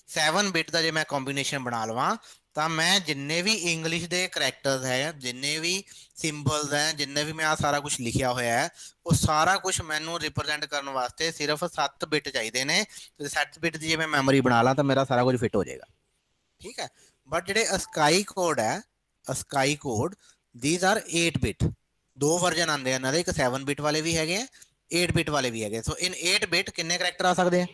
7 ਬਿਟ ਦਾ ਜੇ ਮੈਂ ਕੰਬੀਨੇਸ਼ਨ ਬਣਾ ਲਵਾਂ ਤਾਂ ਮੈਂ ਜਿੰਨੇ ਵੀ ਇੰਗਲਿਸ਼ ਦੇ ਕਰੈਕਟਰਸ ਹੈ, ਜਿੰਨੇ ਵੀ ਸਿੰਬਲਸ ਹੈ, ਜਿੰਨੇ ਵੀ ਮੈਂ ਆ ਸਾਰਾ ਕੁਝ ਲਿਖਿਆ ਹੋਇਆ ਹੈ, ਉਹ ਸਾਰਾ ਕੁਝ ਮੈਨੂੰ ਰਿਪਰੈਜ਼ੈਂਟ ਕਰਨ ਵਾਸਤੇ ਸਿਰਫ 7 ਬਿਟ ਚਾਹੀਦੇ ਨੇ। ਤੇ 7 ਬਿਟ ਦੀ ਜੇ ਮੈਂ ਮੈਮਰੀ ਬਣਾ ਲਾਂ ਤਾਂ ਮੇਰਾ ਸਾਰਾ ਕੁਝ ਫਿੱਟ ਹੋ ਜਾਏਗਾ, ਠੀਕ ਹੈ। ਬਟ ਜਿਹੜੇ ਅਸਕਾਈ ਕੋਡ ਹੈ, ਅਸਕਾਈ ਕੋਡ, these are 8 bit। ਦੋ ਵਰਜਨ ਆਉਂਦੇ ਆ ਇਹਨਾਂ ਦੇ, ਇੱਕ 7 ਬਿਟ ਵਾਲੇ ਵੀ ਹੈਗੇ ਆ, 8 ਬਿਟ ਵਾਲੇ ਵੀ ਹੈਗੇ। ਸੋ ਇਨ 8 ਬਿਟ ਕਿੰਨੇ ਕਰੈਕਟਰ ਆ ਸਕਦੇ ਆ?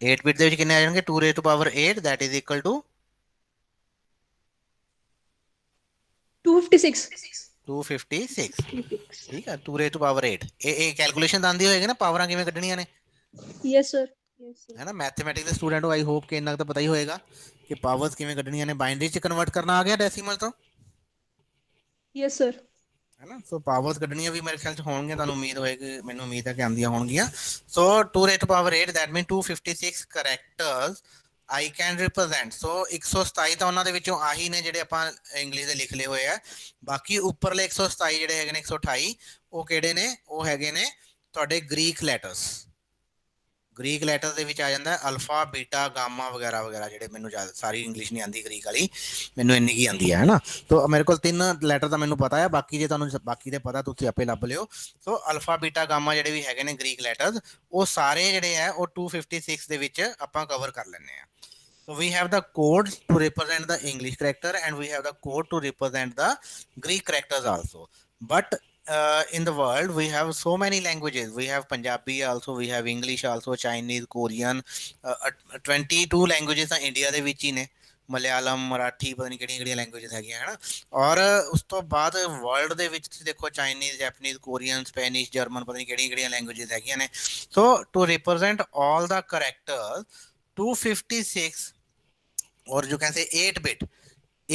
8 ਬਿਟ ਦੇ ਵਿੱਚ ਕਿੰਨੇ ਆ ਜਾਣਗੇ? 2 raised to power 8, that is equal to 256. 256, ਠੀਕ ਹੈ। 2 raised to power 8, ਇਹ ਕੈਲਕੂਲੇਸ਼ਨ ਤਾਂ ਆਉਂਦੀ ਹੋਏਗੀ ਨਾ, ਪਾਵਰਾਂ ਕਿਵੇਂ ਕੱਢਣੀਆਂ ਨੇ, Yes, sir. ਹੈ ਨਾ। ਮੈਥਮੈਟਿਕਸ ਦੇ ਸਟੂਡੈਂਟ ਨੂੰ ਆਈ ਹੋਪ ਕਿ ਇੰਨਾ ਤਾਂ ਪਤਾ ਹੀ ਹੋਏਗਾ ਕਿ ਪਾਵਰਸ ਕਿਵੇਂ ਕੱਢਣੀਆਂ ਨੇ। ਬਾਈਨਰੀ ਚ ਕਨਵਰਟ ਕਰਨਾ ਆ ਗਿਆ ਡੈਸੀਮਲ ਤੋਂ, Yes, sir. है ना। सो पावर्स ਕੱਢਣੀਆਂ ਵੀ ਮੇਰੇ ਖਿਆਲ ਚ ਹੋਣਗੀਆਂ, ਤੁਹਾਨੂੰ ਉਮੀਦ ਹੋਏਗੀ, ਮੈਨੂੰ ਉਮੀਦ ਹੈ ਕਿ ਆਉਂਦੀਆਂ ਹੋਣਗੀਆਂ। ਸੋ 2 raised to power 8, that means 256 characters I can represent। ਸੋ 127 ਤਾਂ ਉਹਨਾਂ ਦੇ ਵਿੱਚੋਂ ਆਹੀ ਨੇ ਜਿਹੜੇ ਆਪਾਂ ਇੰਗਲਿਸ਼ ਦੇ ਲਿਖ ਲਏ ਹੋਏ ਆ। ਬਾਕੀ ਉੱਪਰਲੇ 127 ਜਿਹੜੇ ਹੈਗੇ ਨੇ, 128, ਉਹ ਕਿਹੜੇ ਨੇ? ਉਹ ਹੈਗੇ ਨੇ ਤੁਹਾਡੇ ਗ੍ਰੀਕ ਲੈਟਰਸ। ਗ੍ਰੀਕ ਲੈਟਰਸ ਦੇ ਵਿੱਚ ਆ ਜਾਂਦਾ ਅਲਫਾ ਬੀਟਾ ਗਾਮਾ ਵਗੈਰਾ ਵਗੈਰਾ, ਜਿਹੜੇ ਮੈਨੂੰ ਸਾਰੀ ਇੰਗਲਿਸ਼ ਨਹੀਂ ਆਉਂਦੀ ਗ੍ਰੀਕ ਵਾਲੀ, ਮੈਨੂੰ ਇੰਨੀ ਕੀ ਆਉਂਦੀ ਹੈ ਨਾ। ਸੋ ਮੇਰੇ ਕੋਲ 3 ਲੈਟਰ ਤਾਂ ਮੈਨੂੰ ਪਤਾ ਹੈ, ਬਾਕੀ ਜੇ ਤੁਹਾਨੂੰ ਬਾਕੀ ਦੇ ਪਤਾ ਤੁਸੀਂ ਆਪੇ ਲੱਭ ਲਿਓ। ਸੋ ਅਲਫਾ ਬੀਟਾ ਗਾਮਾ ਜਿਹੜੇ ਵੀ ਹੈਗੇ ਨੇ ਗ੍ਰੀਕ ਲੈਟਰਸ, ਉਹ ਸਾਰੇ ਜਿਹੜੇ ਹੈ ਉਹ 256 ਦੇ ਵਿੱਚ ਆਪਾਂ ਕਵਰ ਕਰ ਲੈਂਦੇ ਆ। So we have the code to represent the English character and we have the code to represent the Greek characters also. But in the world we have so many languages. We have Punjabi also, we have English also, Chinese, Korean, 22 languages ਤਾਂ India ਦੇ ਵਿੱਚ ਹੀ ਨੇ। ਮਲਿਆਲਮ, ਮਰਾਠੀ, ਪਤਾ ਨਹੀਂ ਕਿਹੜੀਆਂ ਕਿਹੜੀਆਂ languages ਹੈਗੀਆਂ ਹੈ ਨਾ। ਔਰ ਉਸ ਤੋਂ ਬਾਅਦ ਵਰਲਡ ਦੇ ਵਿੱਚ ਤੁਸੀਂ ਦੇਖੋ Chinese, Japanese, Korean, Spanish, German, ਪਤਾ ਨਹੀਂ ਕਿਹੜੀਆਂ ਕਿਹੜੀਆਂ ਲੈਂਗੁਏਜਸ ਹੈਗੀਆਂ ਨੇ। So to represent all the characters 256, or you can say 8 bit,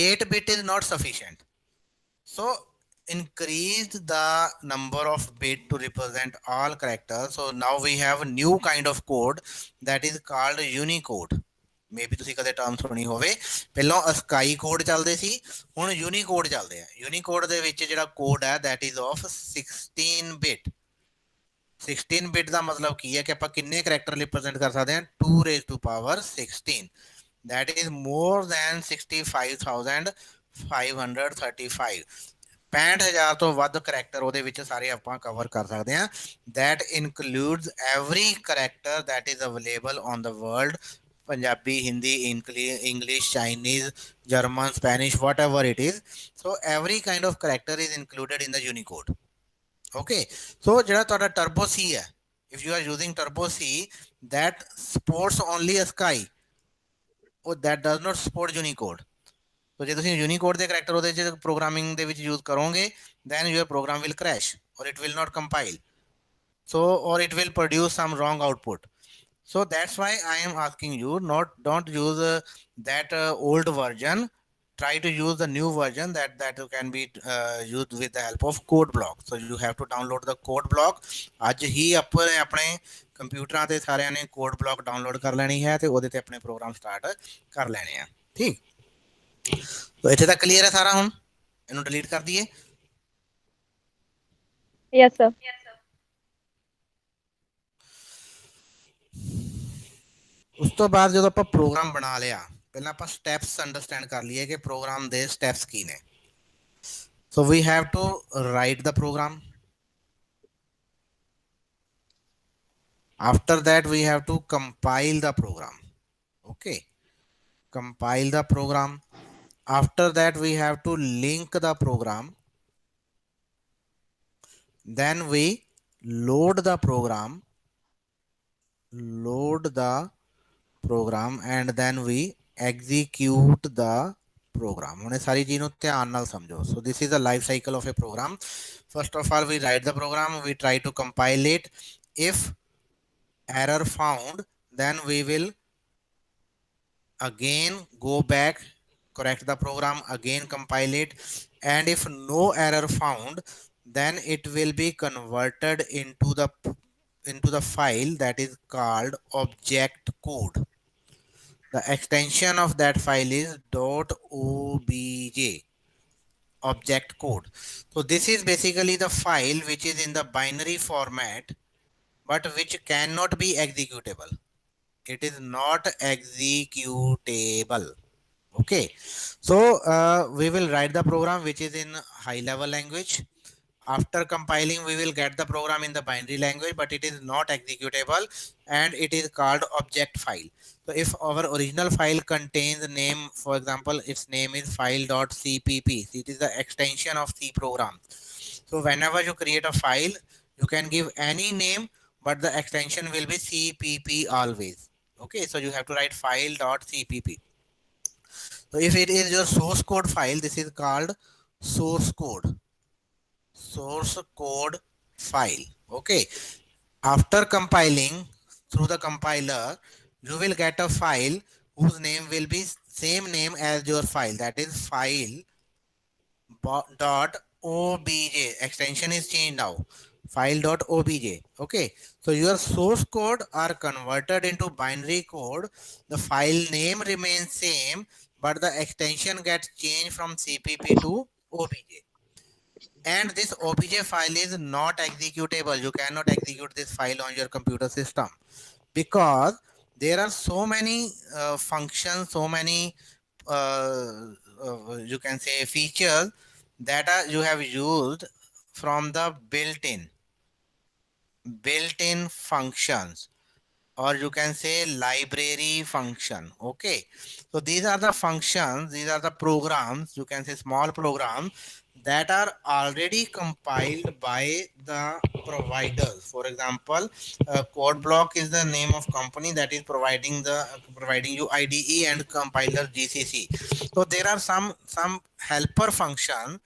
8 bit is not sufficient. So increase the number of bit to represent all characters. So now we have a new kind of code that is called Unicode. Maybe ਤੁਸੀਂ ਕਦੇ term ਸੁਣੀ ਹੋਵੇ। ਪਹਿਲਾਂ ਅਸਕਾਈ code ਚੱਲਦੇ ਸੀ, ਹੁਣ Unicode ਚੱਲਦੇ ਆ। Unicode ਦੇ ਵਿੱਚ ਜਿਹੜਾ ਕੋਡ ਹੈ that is of 16 bit। 16 bit ਦਾ ਮਤਲਬ ਕੀ ਹੈ ਕਿ ਆਪਾਂ ਕਿੰਨੇ ਕਰੈਕਟਰ ਰਿਪਰੈਜ਼ੈਂਟ ਕਰ ਸਕਦੇ ਹਾਂ, 2 raised to power 16, that is more than 65,535। 65,000 ਤੋਂ ਵੱਧ ਕਰੈਕਟਰ ਉਹਦੇ ਵਿੱਚ ਸਾਰੇ ਆਪਾਂ ਕਵਰ ਕਰ ਸਕਦੇ ਹਾਂ। that includes every character that is available on the world, Punjabi, Hindi, English, Chinese, German, Spanish, whatever it is. So every kind of character is included in the Unicode. Okay, so ਜਿਹੜਾ ਤੁਹਾਡਾ turbo C ਹੈ, if you are using turbo C, that supports only ASCII, or that does not support Unicode. So ਜੇ ਤੁਸੀਂ Unicode ਦੇ character ਉਹਦੇ ਚ programming ਦੇ ਵਿੱਚ use ਕਰੋਗੇ, then your program will crash or it will not compile, so or it will produce some wrong output. So that's why I am asking you, don't use that old version. Try to use the new version that can be used with the help of code block. So you have to download the code block. ਅੱਜ ਹੀ ਆਪਣੇ ਕੰਪਿਊਟਰਾਂ ਤੇ ਸਾਰਿਆਂ ਨੇ code block download ਕਰ ਲੈਣੀ ਹੈ ਤੇ ਉਹਦੇ ਤੇ ਆਪਣੇ ਪ੍ਰੋਗਰਾਮ ਸਟਾਰਟ ਕਰ ਲੈਣੇ ਆ। ਠੀਕ, तो ਇੱਥੇ ਤੱਕ ਕਲੀਅਰ ਹੈ ਸਾਰਾ। ਹੁਣ ਇਹਨੂੰ ਡਿਲੀਟ ਕਰ ਦਈਏ। Yes, sir. ਉਸ ਤੋਂ ਬਾਅਦ ਜਦੋਂ ਆਪਾਂ ਪ੍ਰੋਗਰਾਮ ਬਣਾ ਲਿਆ, ਪਹਿਲਾਂ ਆਪਾਂ ਸਟੈਪਸ ਅੰਡਰਸਟੈਂਡ ਕਰ ਲਈਏ ਕਿ ਪ੍ਰੋਗਰਾਮ ਦੇ ਸਟੈਪਸ ਕੀ ਨੇ। So we have to write the program. After that we have to compile the program. Okay, compile the program. After that we have to link the program. Then we load the program, and then we execute the program. ਹੁਣ ਇਹ ਸਾਰੀ ਚੀਜ਼ ਨੂੰ ਧਿਆਨ ਨਾਲ ਸਮਝੋ। So this is the life cycle of a program. First of all we write the program, we try to compile it. If error found, then we will again go back, correct the program, again compile it, and if no error found, then it will be converted into the file that is called object code. The extension of that file is .obj, object code. So this is basically the file which is in the binary format but which cannot be executable. It is not executable. Okay, so we will write the program which is in high level language. After compiling we will get the program in the binary language, but it is not executable and it is called object file. So if our original file contains name, for example its name is file.cpp, it is the extension of C program. So whenever you create a file you can give any name, but the extension will be cpp always. Okay, so you have to write file.cpp. So if it is your source code file, this is called source code file. Okay, after compiling through the compiler you will get a file whose name will be same name as your file, that is file .obj. extension is changed now, file.obj. Okay, so your source code are converted into binary code. The file name remains same, but the extension gets changed from cpp to obj, and this obj file is not executable. You cannot execute this file on your computer system because there are so many functions, so many you can say features that are you have used from the built-in functions, or you can say library function. Okay, so these are the functions, these are the programs, you can say small programs that are already compiled by the providers. For example, code block is the name of company that is providing you IDE and compiler GCC. So there are some helper function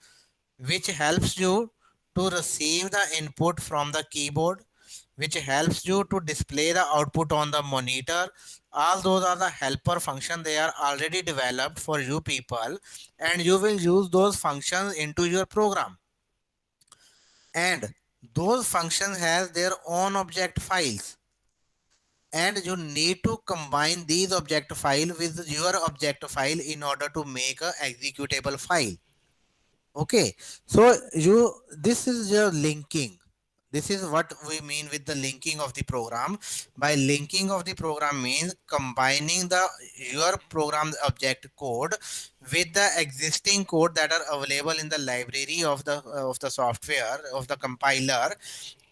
which helps you to receive the input from the keyboard, which helps you to display the output on the monitor. All those are the helper function. They are already developed for you people, and you will use those functions into your program. And those functions has their own object files, and you need to combine these object file with your object file in order to make a executable file. Okay, so this is your linking. This is what we mean with the linking of the program. By linking of the program means combining the your program object code with the existing code that are available in the library of the software of the compiler,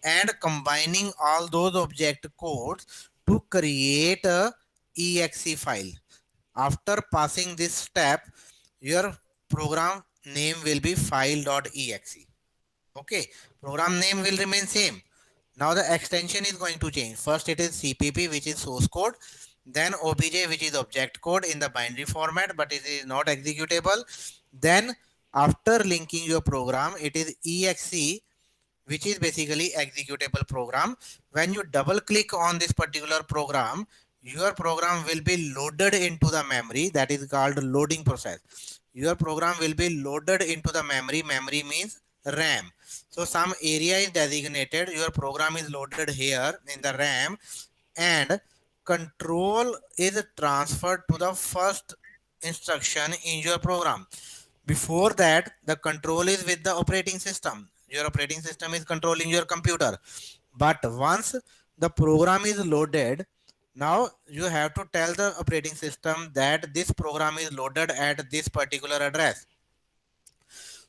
and combining all those object codes to create a exe file. After passing this step, your program name will be file.exe. Okay, program name will remain same. Now the extension is going to change. First it is CPP, which is source code, then OBJ, which is object code in the binary format, but it is not executable. Then after linking your program, it is exe, which is basically executable program. When you double click on this particular program, your program will be loaded into the memory. That is called loading process. Your program will be loaded into the memory. Memory means RAM. So some area is designated, your program is loaded here in the RAM, and control is transferred to the first instruction in your program. Before that, the control is with the operating system. Your operating system is controlling your computer. But once the program is loaded, now you have to tell the operating system that this program is loaded at this particular address.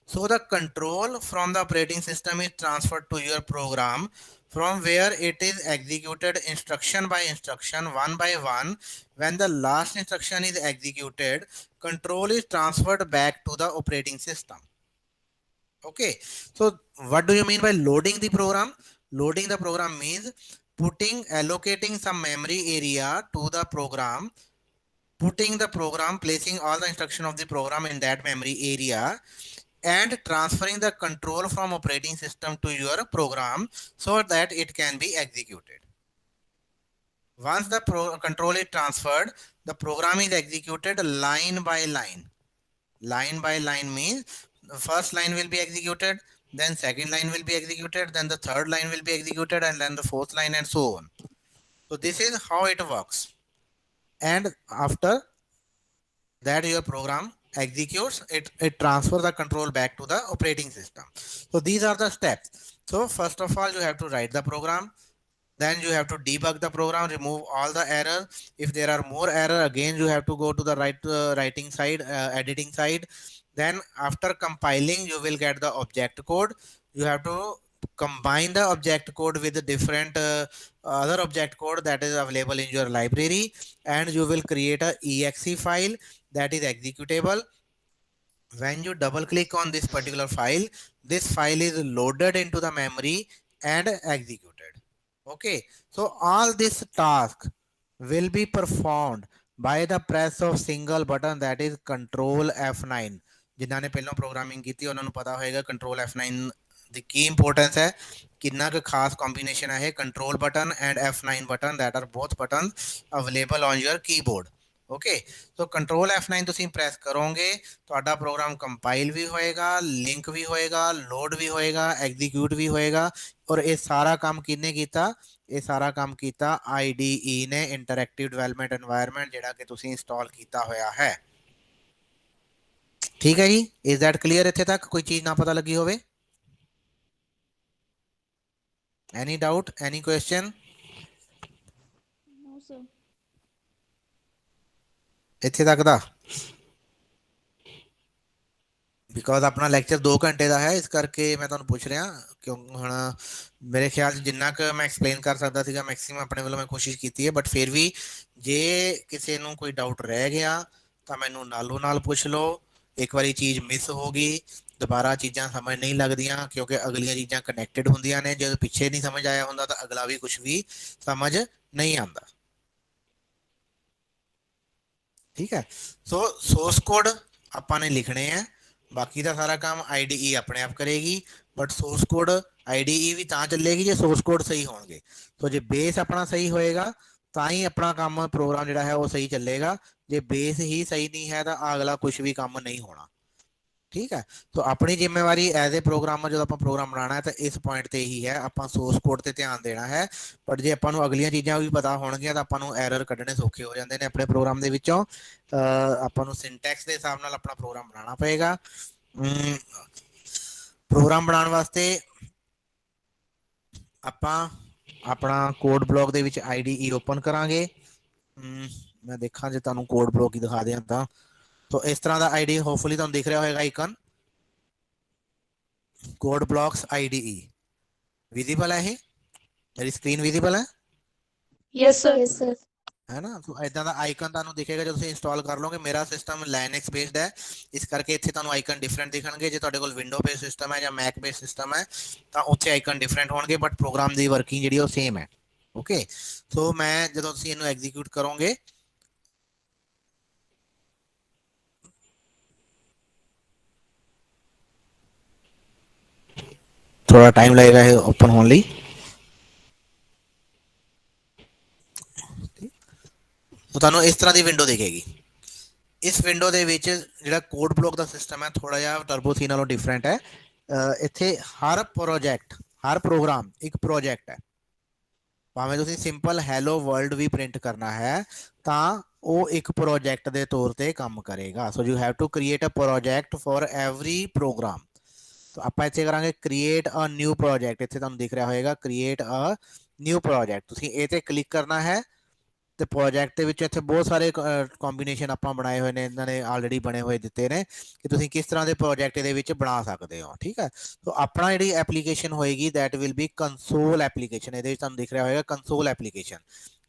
So the control from the operating system is transferred to your program, from where it is executed instruction by instruction, one by one. When the last instruction is executed, control is transferred back to the operating system. Okay, so what do you mean by loading the program? Loading the program means allocating some memory area to the program, placing all the instruction of the program in that memory area, and transferring the control from operating system to your program so that it can be executed. Once the control is transferred, the program is executed line by line. Line by line means the first line will be executed, then second line will be executed, then the third line will be executed, and then the fourth line, and so on. So this is how it works. And after that your program executes, it transfers the control back to the operating system. So these are the steps. So first of all, you have to write the program, then you have to debug the program, remove all the errors. If there are more error, again you have to go to the writing side, editing side. Then after compiling, you will get the object code. You have to combine the object code with the different other object code that is available in your library, and you will create a exe file that is executable. When you double click on this particular file, this file is loaded into the memory and executed. Okay, so all this task will be performed by the press of single button, that is control F9. ਜਿਨ੍ਹਾਂ ਨੇ ਪਹਿਲਾਂ programming ਕੀਤੀ ਉਹਨਾਂ ਨੂੰ ਪਤਾ ਹੋਏਗਾ control F9 ਦੀ ਕੀ importance ਹੈ, ਕਿੰਨਾ ਕੁ ਖਾਸ ਕੰਬੀਨੇਸ਼ਨ ਹੈ ਇਹ control button and F9 button, that are both buttons available on your keyboard. Okay, so control F9 ਤੁਸੀਂ ਪ੍ਰੈਸ ਕਰੋਗੇ, ਤੁਹਾਡਾ ਪ੍ਰੋਗਰਾਮ ਕੰਪਾਈਲ ਵੀ ਹੋਏਗਾ, ਲਿੰਕ ਵੀ ਹੋਏਗਾ, ਲੋਡ ਵੀ ਹੋਏਗਾ, ਐਗਜ਼ੀਕਿਊਟ ਵੀ ਹੋਏਗਾ। ਔਰ ਇਹ ਸਾਰਾ ਕੰਮ ਕਿਹਨੇ ਕੀਤਾ? ਇਹ ਸਾਰਾ ਕੰਮ ਕੀਤਾ IDE ਨੇ, ਇੰਟਰੈਕਟਿਵ ਡਿਵੈਲਪਮੈਂਟ এনवायरमेंट, ਜਿਹੜਾ ਕਿ ਤੁਸੀਂ ਇੰਸਟਾਲ ਕੀਤਾ ਹੋਇਆ ਹੈ। ਠੀਕ ਹੈ ਜੀ, ਇਜ਼ ਦੈਟ ਕਲੀਅਰ? ਇੱਥੇ ਤੱਕ ਕੋਈ ਚੀਜ਼ ਨਾ ਪਤਾ ਲੱਗੀ ਹੋਵੇ? ਐਨੀ ਡਾਊਟ, ਐਨੀ ਕੁਐਸਚਨ? sir. ਇੱਥੇ ਤੱਕ ਦਾ ਬਿਕੋਜ਼ ਆਪਣਾ ਲੈਕਚਰ 2 ਘੰਟੇ ਦਾ ਹੈ, ਇਸ ਕਰਕੇ ਮੈਂ ਤੁਹਾਨੂੰ ਪੁੱਛ ਰਿਹਾ, ਕਿਉਂ ਹੁਣ ਮੇਰੇ ਖਿਆਲ 'ਚ ਜਿੰਨਾ ਕੁ ਮੈਂ ਐਕਸਪਲੇਨ ਕਰ ਸਕਦਾ ਸੀਗਾ ਮੈਕਸਿਮਮ ਆਪਣੇ ਵੱਲੋਂ ਮੈਂ ਕੋਸ਼ਿਸ਼ ਕੀਤੀ ਹੈ, ਬਟ ਫਿਰ ਵੀ ਜੇ ਕਿਸੇ ਨੂੰ ਕੋਈ ਡਾਊਟ ਰਹਿ ਗਿਆ ਤਾਂ ਮੈਨੂੰ ਨਾਲੋਂ ਨਾਲ ਪੁੱਛ ਲਓ। ਇੱਕ ਵਾਰੀ ਚੀਜ਼ ਮਿਸ ਹੋ ਗਈ, ਦੁਬਾਰਾ ਚੀਜ਼ਾਂ ਸਮਝ ਨਹੀਂ ਲੱਗਦੀਆਂ, ਕਿਉਂਕਿ ਅਗਲੀਆਂ ਚੀਜ਼ਾਂ ਕਨੈਕਟਡ ਹੁੰਦੀਆਂ ਨੇ। ਜਦੋਂ ਪਿੱਛੇ ਨਹੀਂ ਸਮਝ ਆਇਆ ਹੁੰਦਾ ਤਾਂ ਅਗਲਾ ਵੀ ਕੁਝ ਵੀ ਸਮਝ ਨਹੀਂ ਆਉਂਦਾ। ਠੀਕ ਹੈ, ਸੋ ਸੋਰਸ ਕੋਡ ਆਪਾਂ ਨੇ ਲਿਖਣੇ ਹੈ, ਬਾਕੀ ਦਾ ਸਾਰਾ ਕੰਮ IDE ਆਪਣੇ ਆਪ ਕਰੇਗੀ, ਬਟ ਸੋਰਸ ਕੋਡ IDE ਵੀ ਤਾਂ ਚੱਲੇਗੀ ਜੇ ਸੋਰਸ ਕੋਡ ਸਹੀ ਹੋਣਗੇ। ਸੋ ਜੇ ਬੇਸ ਆਪਣਾ ਸਹੀ ਹੋਏਗਾ ਤਾਂ ਹੀ ਆਪਣਾ ਕੰਮ ਪ੍ਰੋਗਰਾਮ ਜਿਹੜਾ ਹੈ ਉਹ ਸਹੀ ਚੱਲੇਗਾ। ਜੇ ਬੇਸ ਹੀ ਸਹੀ ਨਹੀਂ ਹੈ ਤਾਂ ਅਗਲਾ ਕੁਝ ਵੀ ਕੰਮ ਨਹੀਂ ਹੋਣਾ। ਠੀਕ ਹੈ, ਸੋ ਆਪਣੀ ਜ਼ਿੰਮੇਵਾਰੀ ਐਜ਼ ਏ ਪ੍ਰੋਗਰਾਮਰ ਜਦੋਂ ਆਪਾਂ ਪ੍ਰੋਗਰਾਮ ਬਣਾਉਣਾ ਹੈ ਤਾਂ ਇਸ ਪੁਆਇੰਟ ਤੇ ਹੀ ਹੈ, ਆਪਾਂ ਸੋਰਸ ਕੋਡ ਤੇ ਧਿਆਨ ਦੇਣਾ ਹੈ। ਬਟ ਜੇ ਆਪਾਂ ਨੂੰ ਅਗਲੀਆਂ ਚੀਜ਼ਾਂ ਵੀ ਪਤਾ ਹੋਣਗੀਆਂ ਤਾਂ ਆਪਾਂ ਨੂੰ ਐਰਰ ਕੱਢਣੇ ਸੌਖੇ ਹੋ ਜਾਂਦੇ ਨੇ ਆਪਣੇ ਪ੍ਰੋਗਰਾਮ ਦੇ ਵਿੱਚੋਂ। ਆਪਾਂ ਨੂੰ ਸਿੰਟੈਕਸ ਦੇ ਹਿਸਾਬ ਨਾਲ ਆਪਣਾ ਪ੍ਰੋਗਰਾਮ ਬਣਾਉਣਾ ਪਏਗਾ। ਪ੍ਰੋਗਰਾਮ ਬਣਾਉਣ ਵਾਸਤੇ ਆਪਾਂ ਆਪਣਾ ਕੋਡ ਬਲੌਕ ਦੇ ਵਿੱਚ IDE ਓਪਨ ਕਰਾਂਗੇ। ਮੈਂ ਦੇਖਾਂ ਜੇ ਤੁਹਾਨੂੰ ਕੋਡ ਬਲੌਕ ਹੀ ਦਿਖਾ ਦਿਆਂ ਤਾਂ। ਸੋ ਇਸ ਤਰ੍ਹਾਂ ਦਾ IDE ਹੋਪਫੁਲੀ ਤੁਹਾਨੂੰ ਦਿਖ ਰਿਹਾ ਹੋਏਗਾ icon, code blocks IDE visible ਹੈ। ਇਹ ਮੇਰੀ ਸਕਰੀਨ ਵਿਜ਼ੀਬਲ ਹੈ Yes, sir. ਹੈ ਨਾ। ਸੋ ਇਦਾਂ ਦਾ ਆਈਕਨ ਤੁਹਾਨੂੰ ਦਿਖੇਗਾ ਜਦੋਂ ਤੁਸੀਂ ਇੰਸਟਾਲ ਕਰ ਲਓਗੇ। ਮੇਰਾ ਸਿਸਟਮ ਲਾਈਨੈਕਸ ਬੇਸਡ ਹੈ, ਇਸ ਕਰਕੇ ਇੱਥੇ ਤੁਹਾਨੂੰ ਆਈਕਨ ਡਿਫਰੈਂਟ ਦਿਖਣਗੇ। ਜੇ ਤੁਹਾਡੇ ਕੋਲ ਵਿੰਡੋ ਬੇਸ ਸਿਸਟਮ ਹੈ ਜਾਂ ਮੈਕ ਬੇਸ ਸਿਸਟਮ ਹੈ ਤਾਂ ਉੱਥੇ ਆਈਕਨ ਡਿਫਰੈਂਟ ਹੋਣਗੇ, ਬਟ ਪ੍ਰੋਗਰਾਮ ਦੀ ਵਰਕਿੰਗ ਜਿਹੜੀ ਉਹ ਸੇਮ ਹੈ। ਓਕੇ, ਸੋ ਮੈਂ ਜਦੋਂ ਤੁਸੀਂ ਇਹਨੂੰ ਐਗਜ਼ੀਕਿਊਟ ਕਰੋਗੇ ਥੋੜਾ ਟਾਈਮ ਲੱਗੇਗਾ ਇਹ ਓਪਨ ਹੋਣ ਲਈ। ਤੁਹਾਨੂੰ ਇਸ ਤਰ੍ਹਾਂ ਦੀ ਵਿੰਡੋ ਦਿਖੇਗੀ। ਇਸ ਵਿੰਡੋ ਦੇ ਵਿੱਚ ਜਿਹੜਾ ਕੋਡ ਬਲੌਕ ਦਾ ਸਿਸਟਮ ਹੈ ਥੋੜਾ ਜਿਹਾ ਟਰਬੋ ਸੀ ਨਾਲੋਂ ਡਿਫਰੈਂਟ ਹੈ। ਇੱਥੇ ਹਰ ਪ੍ਰੋਜੈਕਟ, ਹਰ ਪ੍ਰੋਗਰਾਮ ਇੱਕ ਪ੍ਰੋਜੈਕਟ ਹੈ। ਭਾਵੇਂ ਤੁਸੀਂ ਸਿੰਪਲ ਹੈਲੋ ਵਰਲਡ ਵੀ ਪ੍ਰਿੰਟ ਕਰਨਾ ਹੈ ਤਾਂ ਉਹ ਇੱਕ ਪ੍ਰੋਜੈਕਟ ਦੇ ਤੌਰ ਤੇ ਕੰਮ ਕਰੇਗਾ। So you have to create a project for every program. ਤਾਂ ਆਪਾਂ ਇੱਥੇ ਕਰਾਂਗੇ ਕ੍ਰੀਏਟ ਅ ਨਿਊ ਪ੍ਰੋਜੈਕਟ। ਇੱਥੇ ਤੁਹਾਨੂੰ ਦਿਖ ਰਿਹਾ ਹੋਏਗਾ ਕ੍ਰੀਏਟ ਅ ਨਿਊ ਪ੍ਰੋਜੈਕਟ। ਤੁਸੀਂ ਇਹ ਤੇ ਕਲਿੱਕ ਕਰਨਾ ਹੈ ਤੇ ਪ੍ਰੋਜੈਕਟ ਦੇ ਵਿੱਚ ਇੱਥੇ ਬਹੁਤ ਸਾਰੇ ਕੰਬੀਨੇਸ਼ਨ ਆਪਾਂ ਬਣਾਏ ਹੋਏ ਨੇ, ਇਹਨਾਂ ਨੇ ਆਲਰੇਡੀ ਬਣੇ ਹੋਏ ਦਿੱਤੇ ਨੇ ਕਿ ਤੁਸੀਂ ਕਿਸ ਤਰ੍ਹਾਂ ਦੇ ਪ੍ਰੋਜੈਕਟ ਇਹਦੇ ਵਿੱਚ ਬਣਾ ਸਕਦੇ ਹੋ। ਠੀਕ ਹੈ, ਸੋ ਆਪਣਾ ਜਿਹੜੀ ਐਪਲੀਕੇਸ਼ਨ ਹੋਏਗੀ that will be console application. ਇਹਦੇ ਵਿੱਚ ਤੁਹਾਨੂੰ ਦਿਖ ਰਿਹਾ ਹੋਏਗਾ ਕੰਸੋਲ ਐਪਲੀਕੇਸ਼ਨ,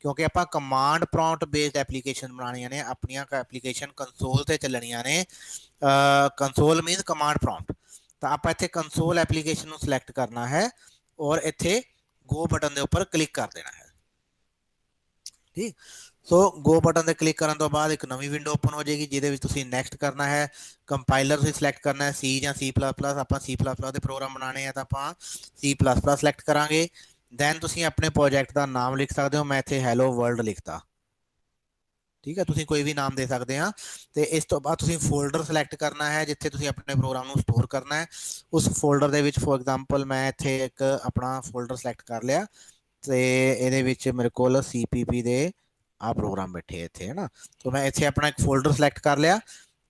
ਕਿਉਂਕਿ ਆਪਾਂ ਕਮਾਂਡ ਪ੍ਰੌਂਪਟ ਬੇਸਡ ਐਪਲੀਕੇਸ਼ਨ ਬਣਾਉਣੀਆਂ ਨੇ। ਆਪਣੀਆਂ ਐਪਲੀਕੇਸ਼ਨ ਕੰਸੋਲ ਤੇ ਚੱਲਣੀਆਂ ਨੇ। Console means command prompt. ਤਾਂ ਆਪਾਂ ਇੱਥੇ ਕੰਸੋਲ ਐਪਲੀਕੇਸ਼ਨ ਨੂੰ ਸਿਲੈਕਟ ਕਰਨਾ ਹੈ ਔਰ ਇੱਥੇ ਗੋ ਬਟਨ ਦੇ ਉੱਪਰ ਕਲਿੱਕ ਕਰ ਦੇਣਾ ਹੈ। ਠੀਕ, ਸੋ ਗੋ ਬਟਨ ਤੇ ਕਲਿੱਕ ਕਰਨ ਤੋਂ ਬਾਅਦ ਇੱਕ ਨਵੀਂ ਵਿੰਡੋ ਓਪਨ ਹੋ ਜਾਏਗੀ ਜਿਹਦੇ ਵਿੱਚ ਤੁਸੀਂ ਨੈਕਸਟ ਕਰਨਾ ਹੈ। ਕੰਪਾਈਲਰ ਤੁਸੀਂ ਸਿਲੈਕਟ ਕਰਨਾ ਹੈ C ਜਾਂ C++। ਆਪਾਂ C++ ਦੇ ਪ੍ਰੋਗਰਾਮ ਬਣਾਉਣੇ ਆ ਤਾਂ ਆਪਾਂ C++ ਸਿਲੈਕਟ ਕਰਾਂਗੇ। ਦੈਨ ਤੁਸੀਂ ਆਪਣੇ ਪ੍ਰੋਜੈਕਟ ਦਾ ਨਾਮ ਲਿਖ ਸਕਦੇ ਹੋ। ਮੈਂ ਇੱਥੇ ਹੈਲੋ ਵਰਲਡ ਲਿਖਤਾ। ਠੀਕ ਹੈ, ਤੁਸੀਂ ਕੋਈ ਵੀ ਨਾਮ ਦੇ ਸਕਦੇ ਆ। ਤੇ ਇਸ ਤੋਂ ਬਾਅਦ ਤੁਸੀਂ ਫੋਲਡਰ ਸਿਲੈਕਟ ਕਰਨਾ ਹੈ ਜਿੱਥੇ ਤੁਸੀਂ ਆਪਣੇ ਪ੍ਰੋਗਰਾਮ ਨੂੰ ਸਟੋਰ ਕਰਨਾ ਹੈ। ਉਸ ਫੋਲਡਰ ਦੇ ਵਿੱਚ ਫੋਰ ਐਗਜ਼ਾਮਪਲ ਮੈਂ ਇੱਥੇ ਇੱਕ ਆਪਣਾ ਫੋਲਡਰ ਸਿਲੈਕਟ ਕਰ ਲਿਆ ਤੇ ਇਹਦੇ ਵਿੱਚ ਮੇਰੇ ਕੋਲ CPP ਦੇ ਆ ਪ੍ਰੋਗਰਾਮ ਬੈਠੇ ਇੱਥੇ, ਹੈ ਨਾ। ਸੋ ਮੈਂ ਇੱਥੇ ਆਪਣਾ ਇੱਕ ਫੋਲਡਰ ਸਿਲੈਕਟ ਕਰ ਲਿਆ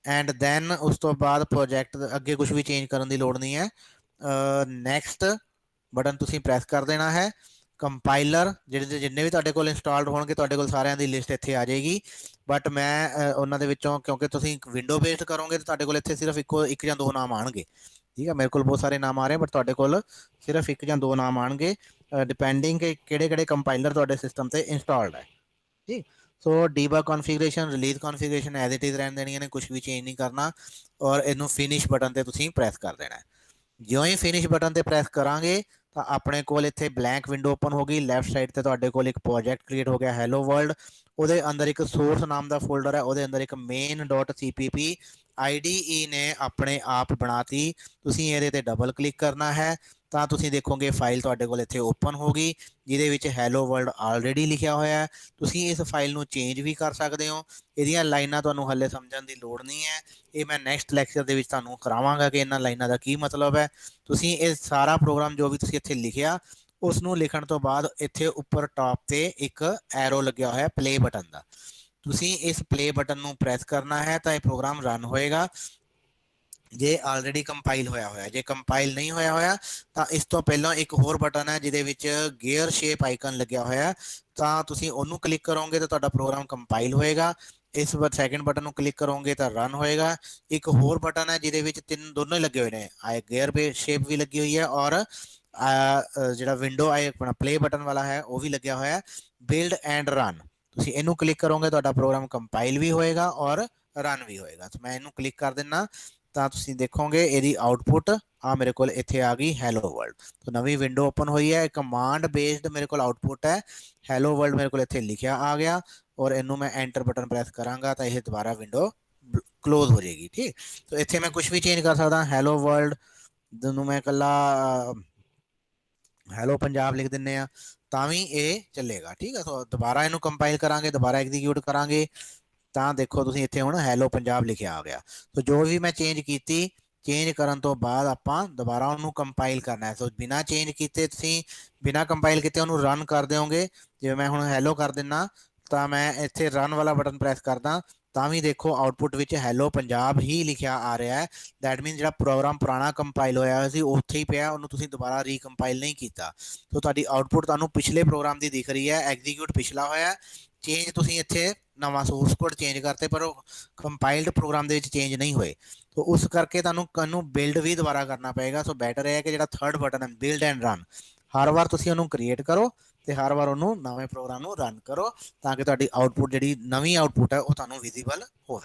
ਐਂਡ ਦੈਨ ਉਸ ਤੋਂ ਬਾਅਦ ਪ੍ਰੋਜੈਕਟ ਅੱਗੇ ਕੁਝ ਵੀ ਚੇਂਜ ਕਰਨ ਦੀ ਲੋੜ ਨਹੀਂ ਹੈ। ਨੈਕਸਟ ਬਟਨ ਤੁਸੀਂ ਪ੍ਰੈਸ ਕਰ ਦੇਣਾ ਹੈ। ਕੰਪਾਈਲਰ ਜਿਹੜੇ ਜਿੰਨੇ ਵੀ ਤੁਹਾਡੇ ਕੋਲ ਇੰਸਟਾਲਡ ਹੋਣਗੇ ਤੁਹਾਡੇ ਕੋਲ ਸਾਰਿਆਂ ਦੀ ਲਿਸਟ ਇੱਥੇ ਆ ਜਾਏਗੀ, ਬਟ ਮੈਂ ਉਹਨਾਂ ਦੇ ਵਿੱਚੋਂ ਕਿਉਂਕਿ ਤੁਸੀਂ ਵਿੰਡੋ ਬੇਸਡ ਕਰੋਗੇ ਤਾਂ ਤੁਹਾਡੇ ਕੋਲ ਇੱਥੇ ਸਿਰਫ ਇੱਕ ਜਾਂ ਦੋ ਨਾਮ ਆਉਣਗੇ। ਠੀਕ ਹੈ, ਮੇਰੇ ਕੋਲ ਬਹੁਤ ਸਾਰੇ ਨਾਮ ਆ ਰਹੇ ਬਟ ਤੁਹਾਡੇ ਕੋਲ ਸਿਰਫ ਇੱਕ ਜਾਂ ਦੋ ਨਾਮ ਆਉਣਗੇ ਡਿਪੈਂਡਿੰਗ ਕਿ ਕਿਹੜੇ ਕਿਹੜੇ ਕੰਪਾਈਲਰ ਤੁਹਾਡੇ ਸਿਸਟਮ ਤੇ ਇੰਸਟਾਲਡ ਹੈ। ਠੀਕ, so debug configuration, release configuration as it is ਰਹਿਣ ਦੇਣੀਆਂ ਨੇ, ਕੁਝ ਵੀ ਚੇਂਜ ਨਹੀਂ ਕਰਨਾ ਔਰ ਇਹਨੂੰ ਫਿਨਿਸ਼ ਬਟਨ ਤੇ ਤੁਸੀਂ ਪ੍ਰੈਸ ਕਰ ਦੇਣਾ। ਜਿਉਂ ਹੀ ਫਿਨਿਸ਼ ਬਟਨ ਤੇ ਪ੍ਰੈਸ ਕਰਾਂਗੇ ਤਾਂ ਆਪਣੇ ਕੋਲ ਇੱਥੇ ਬਲੈਂਕ ਵਿੰਡੋ ਓਪਨ ਹੋ ਗਈ। ਲੈਫਟ ਸਾਈਡ ਤੇ ਤੁਹਾਡੇ ਕੋਲ ਇੱਕ ਪ੍ਰੋਜੈਕਟ ਕ੍ਰੀਏਟ ਹੋ ਗਿਆ ਹੈਲੋ ਵਰਲਡ। ਉਹਦੇ ਅੰਦਰ ਇੱਕ ਸੋਰਸ ਨਾਮ ਦਾ ਫੋਲਡਰ ਹੈ, ਉਹਦੇ ਅੰਦਰ ਇੱਕ main.cpp IDE ਨੇ ਆਪਣੇ ਆਪ ਬਣਾਤੀ। ਤੁਸੀਂ ਇਹਦੇ ਤੇ ਡਬਲ ਕਲਿੱਕ ਕਰਨਾ ਹੈ ਤਾਂ ਤੁਸੀਂ ਦੇਖੋਗੇ ਫਾਈਲ ਤੁਹਾਡੇ ਕੋਲ ਇੱਥੇ ਓਪਨ ਹੋ ਗਈ ਜਿਹਦੇ ਵਿੱਚ ਹੈਲੋ ਵਰਲਡ ਆਲਰੇਡੀ ਲਿਖਿਆ ਹੋਇਆ ਹੈ। ਤੁਸੀਂ ਇਸ ਫਾਈਲ ਨੂੰ ਚੇਂਜ ਵੀ ਕਰ ਸਕਦੇ ਹੋ। ਇਹਦੀਆਂ ਲਾਈਨਾਂ ਤੁਹਾਨੂੰ ਹਾਲੇ ਸਮਝਣ ਦੀ ਲੋੜ ਨਹੀਂ ਹੈ, ਇਹ ਮੈਂ ਨੈਕਸਟ ਲੈਕਚਰ ਦੇ ਵਿੱਚ ਤੁਹਾਨੂੰ ਕਰਾਵਾਂਗਾ ਕਿ ਇਹਨਾਂ ਲਾਈਨਾਂ ਦਾ ਕੀ ਮਤਲਬ ਹੈ। ਤੁਸੀਂ ਇਹ ਸਾਰਾ ਪ੍ਰੋਗਰਾਮ ਜੋ ਵੀ ਤੁਸੀਂ ਇੱਥੇ ਲਿਖਿਆ ਉਸ ਨੂੰ ਲਿਖਣ ਤੋਂ ਬਾਅਦ ਇੱਥੇ ਉੱਪਰ ਟਾਪ ਤੇ ਇੱਕ ਐਰੋ ਲੱਗਿਆ ਹੋਇਆ ਪਲੇ ਬਟਨ ਦਾ, ਤੁਸੀਂ ਇਸ ਪਲੇ ਬਟਨ ਨੂੰ ਪ੍ਰੈਸ ਕਰਨਾ ਹੈ ਤਾਂ ਇਹ ਪ੍ਰੋਗਰਾਮ ਰਨ ਹੋਏਗਾ। ਜੇ ਆਲਰੇਡੀ ਕੰਪਾਈਲ ਹੋਇਆ ਜੇ ਕੰਪਾਈਲ ਨਹੀਂ ਹੋਇਆ ਤਾਂ ਇਸ ਤੋਂ ਪਹਿਲਾਂ ਇੱਕ ਹੋਰ ਬਟਨ ਹੈ ਜਿਹਦੇ ਵਿੱਚ ਗੇਅਰ ਸ਼ੇਪ ਆਈਕਨ ਲੱਗਿਆ ਹੋਇਆ, ਤਾਂ ਤੁਸੀਂ ਉਹਨੂੰ ਕਲਿੱਕ ਕਰੋਗੇ ਤਾਂ ਤੁਹਾਡਾ ਪ੍ਰੋਗਰਾਮ ਕੰਪਾਈਲ ਹੋਏਗਾ। ਇਸ ਵਾਰ ਸੈਕਿੰਡ ਬਟਨ ਨੂੰ ਕਲਿੱਕ ਕਰੋਗੇ ਤਾਂ ਰਨ ਹੋਏਗਾ। ਇੱਕ ਹੋਰ ਬਟਨ ਹੈ ਜਿਹਦੇ ਵਿੱਚ ਦੋਨੋਂ ਹੀ ਲੱਗੇ ਹੋਏ ਨੇ, ਗੇਅਰ ਸ਼ੇਪ ਵੀ ਲੱਗੀ ਹੋਈ ਹੈ ਔਰ ਜਿਹੜਾ ਵਿੰਡੋ ਆਪਣਾ ਪਲੇ ਬਟਨ ਵਾਲਾ ਹੈ ਉਹ ਵੀ ਲੱਗਿਆ ਹੋਇਆ, ਬਿਲਡ ਐਂਡ ਰਨ। ਤੁਸੀਂ ਇਹਨੂੰ ਕਲਿੱਕ ਕਰੋਗੇ ਤੁਹਾਡਾ ਪ੍ਰੋਗਰਾਮ ਕੰਪਾਈਲ ਵੀ ਹੋਏਗਾ ਔਰ ਰਨ ਵੀ ਹੋਏਗਾ। ਤਾਂ ਮੈਂ ਇਹਨੂੰ ਕਲਿੱਕ ਕਰ ਦਿੰਦਾ ਤਾਂ ਤੁਸੀਂ ਦੇਖੋਗੇ ਇਹਦੀ ਆਊਟਪੁੱਟ ਆ ਮੇਰੇ ਕੋਲ ਇੱਥੇ ਆ ਗਈ ਹੈਲੋ ਵਰਲਡ। ਤਾਂ ਨਵੀਂ ਵਿੰਡੋ ਓਪਨ ਹੋਈ ਹੈ, ਕਮਾਂਡ ਬੇਸਡ ਮੇਰੇ ਕੋਲ ਆਊਟਪੁੱਟ ਹੈ, ਹੈਲੋ ਵਰਲਡ ਮੇਰੇ ਕੋਲ ਇੱਥੇ ਲਿਖਿਆ ਆ ਗਿਆ ਔਰ ਇਹਨੂੰ ਮੈਂ ਐਂਟਰ ਬਟਨ ਪ੍ਰੈਸ ਕਰਾਂਗਾ ਤਾਂ ਇਹ ਦੁਬਾਰਾ ਵਿੰਡੋ ਕਲੋਜ਼ ਹੋ ਜਾਏਗੀ। ਠੀਕ, ਤਾਂ ਇੱਥੇ ਮੈਂ ਕੁਝ ਵੀ ਚੇਂਜ ਕਰ ਸਕਦਾ, ਹੈਲੋ ਵਰਲਡ ਨੂੰ ਮੈਂ ਇਕੱਲਾ ਹੈਲੋ ਪੰਜਾਬ ਲਿਖ ਦਿੰਦੇ ਆ ਤਾਂ ਵੀ ਇਹ ਚੱਲੇਗਾ। ਠੀਕ ਹੈ, ਸੋ ਦੁਬਾਰਾ ਇਹਨੂੰ ਕੰਪਾਈਲ ਕਰਾਂਗੇ, ਦੁਬਾਰਾ ਐਗਜ਼ੀਕਿਊਟ ਕਰਾਂਗੇ ਤਾਂ ਦੇਖੋ ਤੁਸੀਂ ਇੱਥੇ ਹੁਣ ਹੈਲੋ ਪੰਜਾਬ ਲਿਖਿਆ ਆ ਗਿਆ। ਸੋ ਜੋ ਵੀ ਮੈਂ ਚੇਂਜ ਕੀਤੀ, ਚੇਂਜ ਕਰਨ ਤੋਂ ਬਾਅਦ ਆਪਾਂ ਦੁਬਾਰਾ ਉਹਨੂੰ ਕੰਪਾਈਲ ਕਰਨਾ ਹੈ। ਸੋ ਬਿਨਾਂ ਚੇਂਜ ਕੀਤੇ ਤੁਸੀਂ ਬਿਨਾਂ ਕੰਪਾਈਲ ਕੀਤੇ ਉਹਨੂੰ ਰਨ ਕਰ ਦਿਓਗੇ। ਜਿਵੇਂ ਮੈਂ ਹੁਣ ਹੈਲੋ ਕਰ ਦਿੰਦਾ ਤਾਂ ਮੈਂ ਇੱਥੇ ਰਨ ਵਾਲਾ ਬਟਨ ਪ੍ਰੈਸ ਕਰਦਾ ਤਾਂ ਵੀ ਦੇਖੋ ਆਊਟਪੁੱਟ ਵਿੱਚ ਹੈਲੋ ਪੰਜਾਬ ਹੀ ਲਿਖਿਆ ਆ ਰਿਹਾ ਹੈ। ਦੈਟ ਮੀਨ ਜਿਹੜਾ ਪ੍ਰੋਗਰਾਮ ਪੁਰਾਣਾ ਕੰਪਾਈਲ ਹੋਇਆ ਸੀ ਉੱਥੇ ਹੀ ਪਿਆ, ਉਹਨੂੰ ਤੁਸੀਂ ਦੁਬਾਰਾ ਰੀਕੰਪਾਈਲ ਨਹੀਂ ਕੀਤਾ। ਸੋ ਤੁਹਾਡੀ ਆਊਟਪੁੱਟ ਤੁਹਾਨੂੰ ਪਿਛਲੇ ਪ੍ਰੋਗਰਾਮ ਦੀ ਦਿਖ ਰਹੀ ਹੈ, ਐਗਜ਼ੀਕਿਊਟ ਪਿਛਲਾ ਹੋਇਆ, ਚੇਂਜ ਤੁਸੀਂ ਇੱਥੇ ਨਵਾਂ ਸੋਰਸ ਕੋਡ ਚੇਂਜ ਕਰਤੇ ਪਰ ਉਹ ਕੰਪਾਈਲਡ ਪ੍ਰੋਗਰਾਮ ਦੇ ਵਿੱਚ ਚੇਂਜ ਨਹੀਂ ਹੋਏ। ਸੋ ਉਸ ਕਰਕੇ ਤੁਹਾਨੂੰ ਬਿਲਡ ਵੀ ਦੁਬਾਰਾ ਕਰਨਾ ਪਏਗਾ। ਸੋ ਬੈਟਰ ਹੈ ਕਿ ਜਿਹੜਾ ਥਰਡ ਬਟਨ ਹੈ ਬਿਲਡ ਐਂਡ ਰਨ, ਹਰ ਵਾਰ ਤੁਸੀਂ ਉਹਨੂੰ ਕ੍ਰੀਏਟ ਕਰੋ ਤੇ ਹਰ ਵਾਰ ਉਹਨੂੰ ਨਵੇਂ ਪ੍ਰੋਗਰਾਮ ਨੂੰ ਰਨ ਕਰੋ ਤਾਂ ਕਿ ਤੁਹਾਡੀ ਆਊਟਪੁੱਟ ਜਿਹੜੀ ਨਵੀਂ ਆਊਟਪੁੱਟ ਹੈ ਉਹ ਤੁਹਾਨੂੰ ਵਿਜ਼ੀਬਲ ਹੋਵੇ।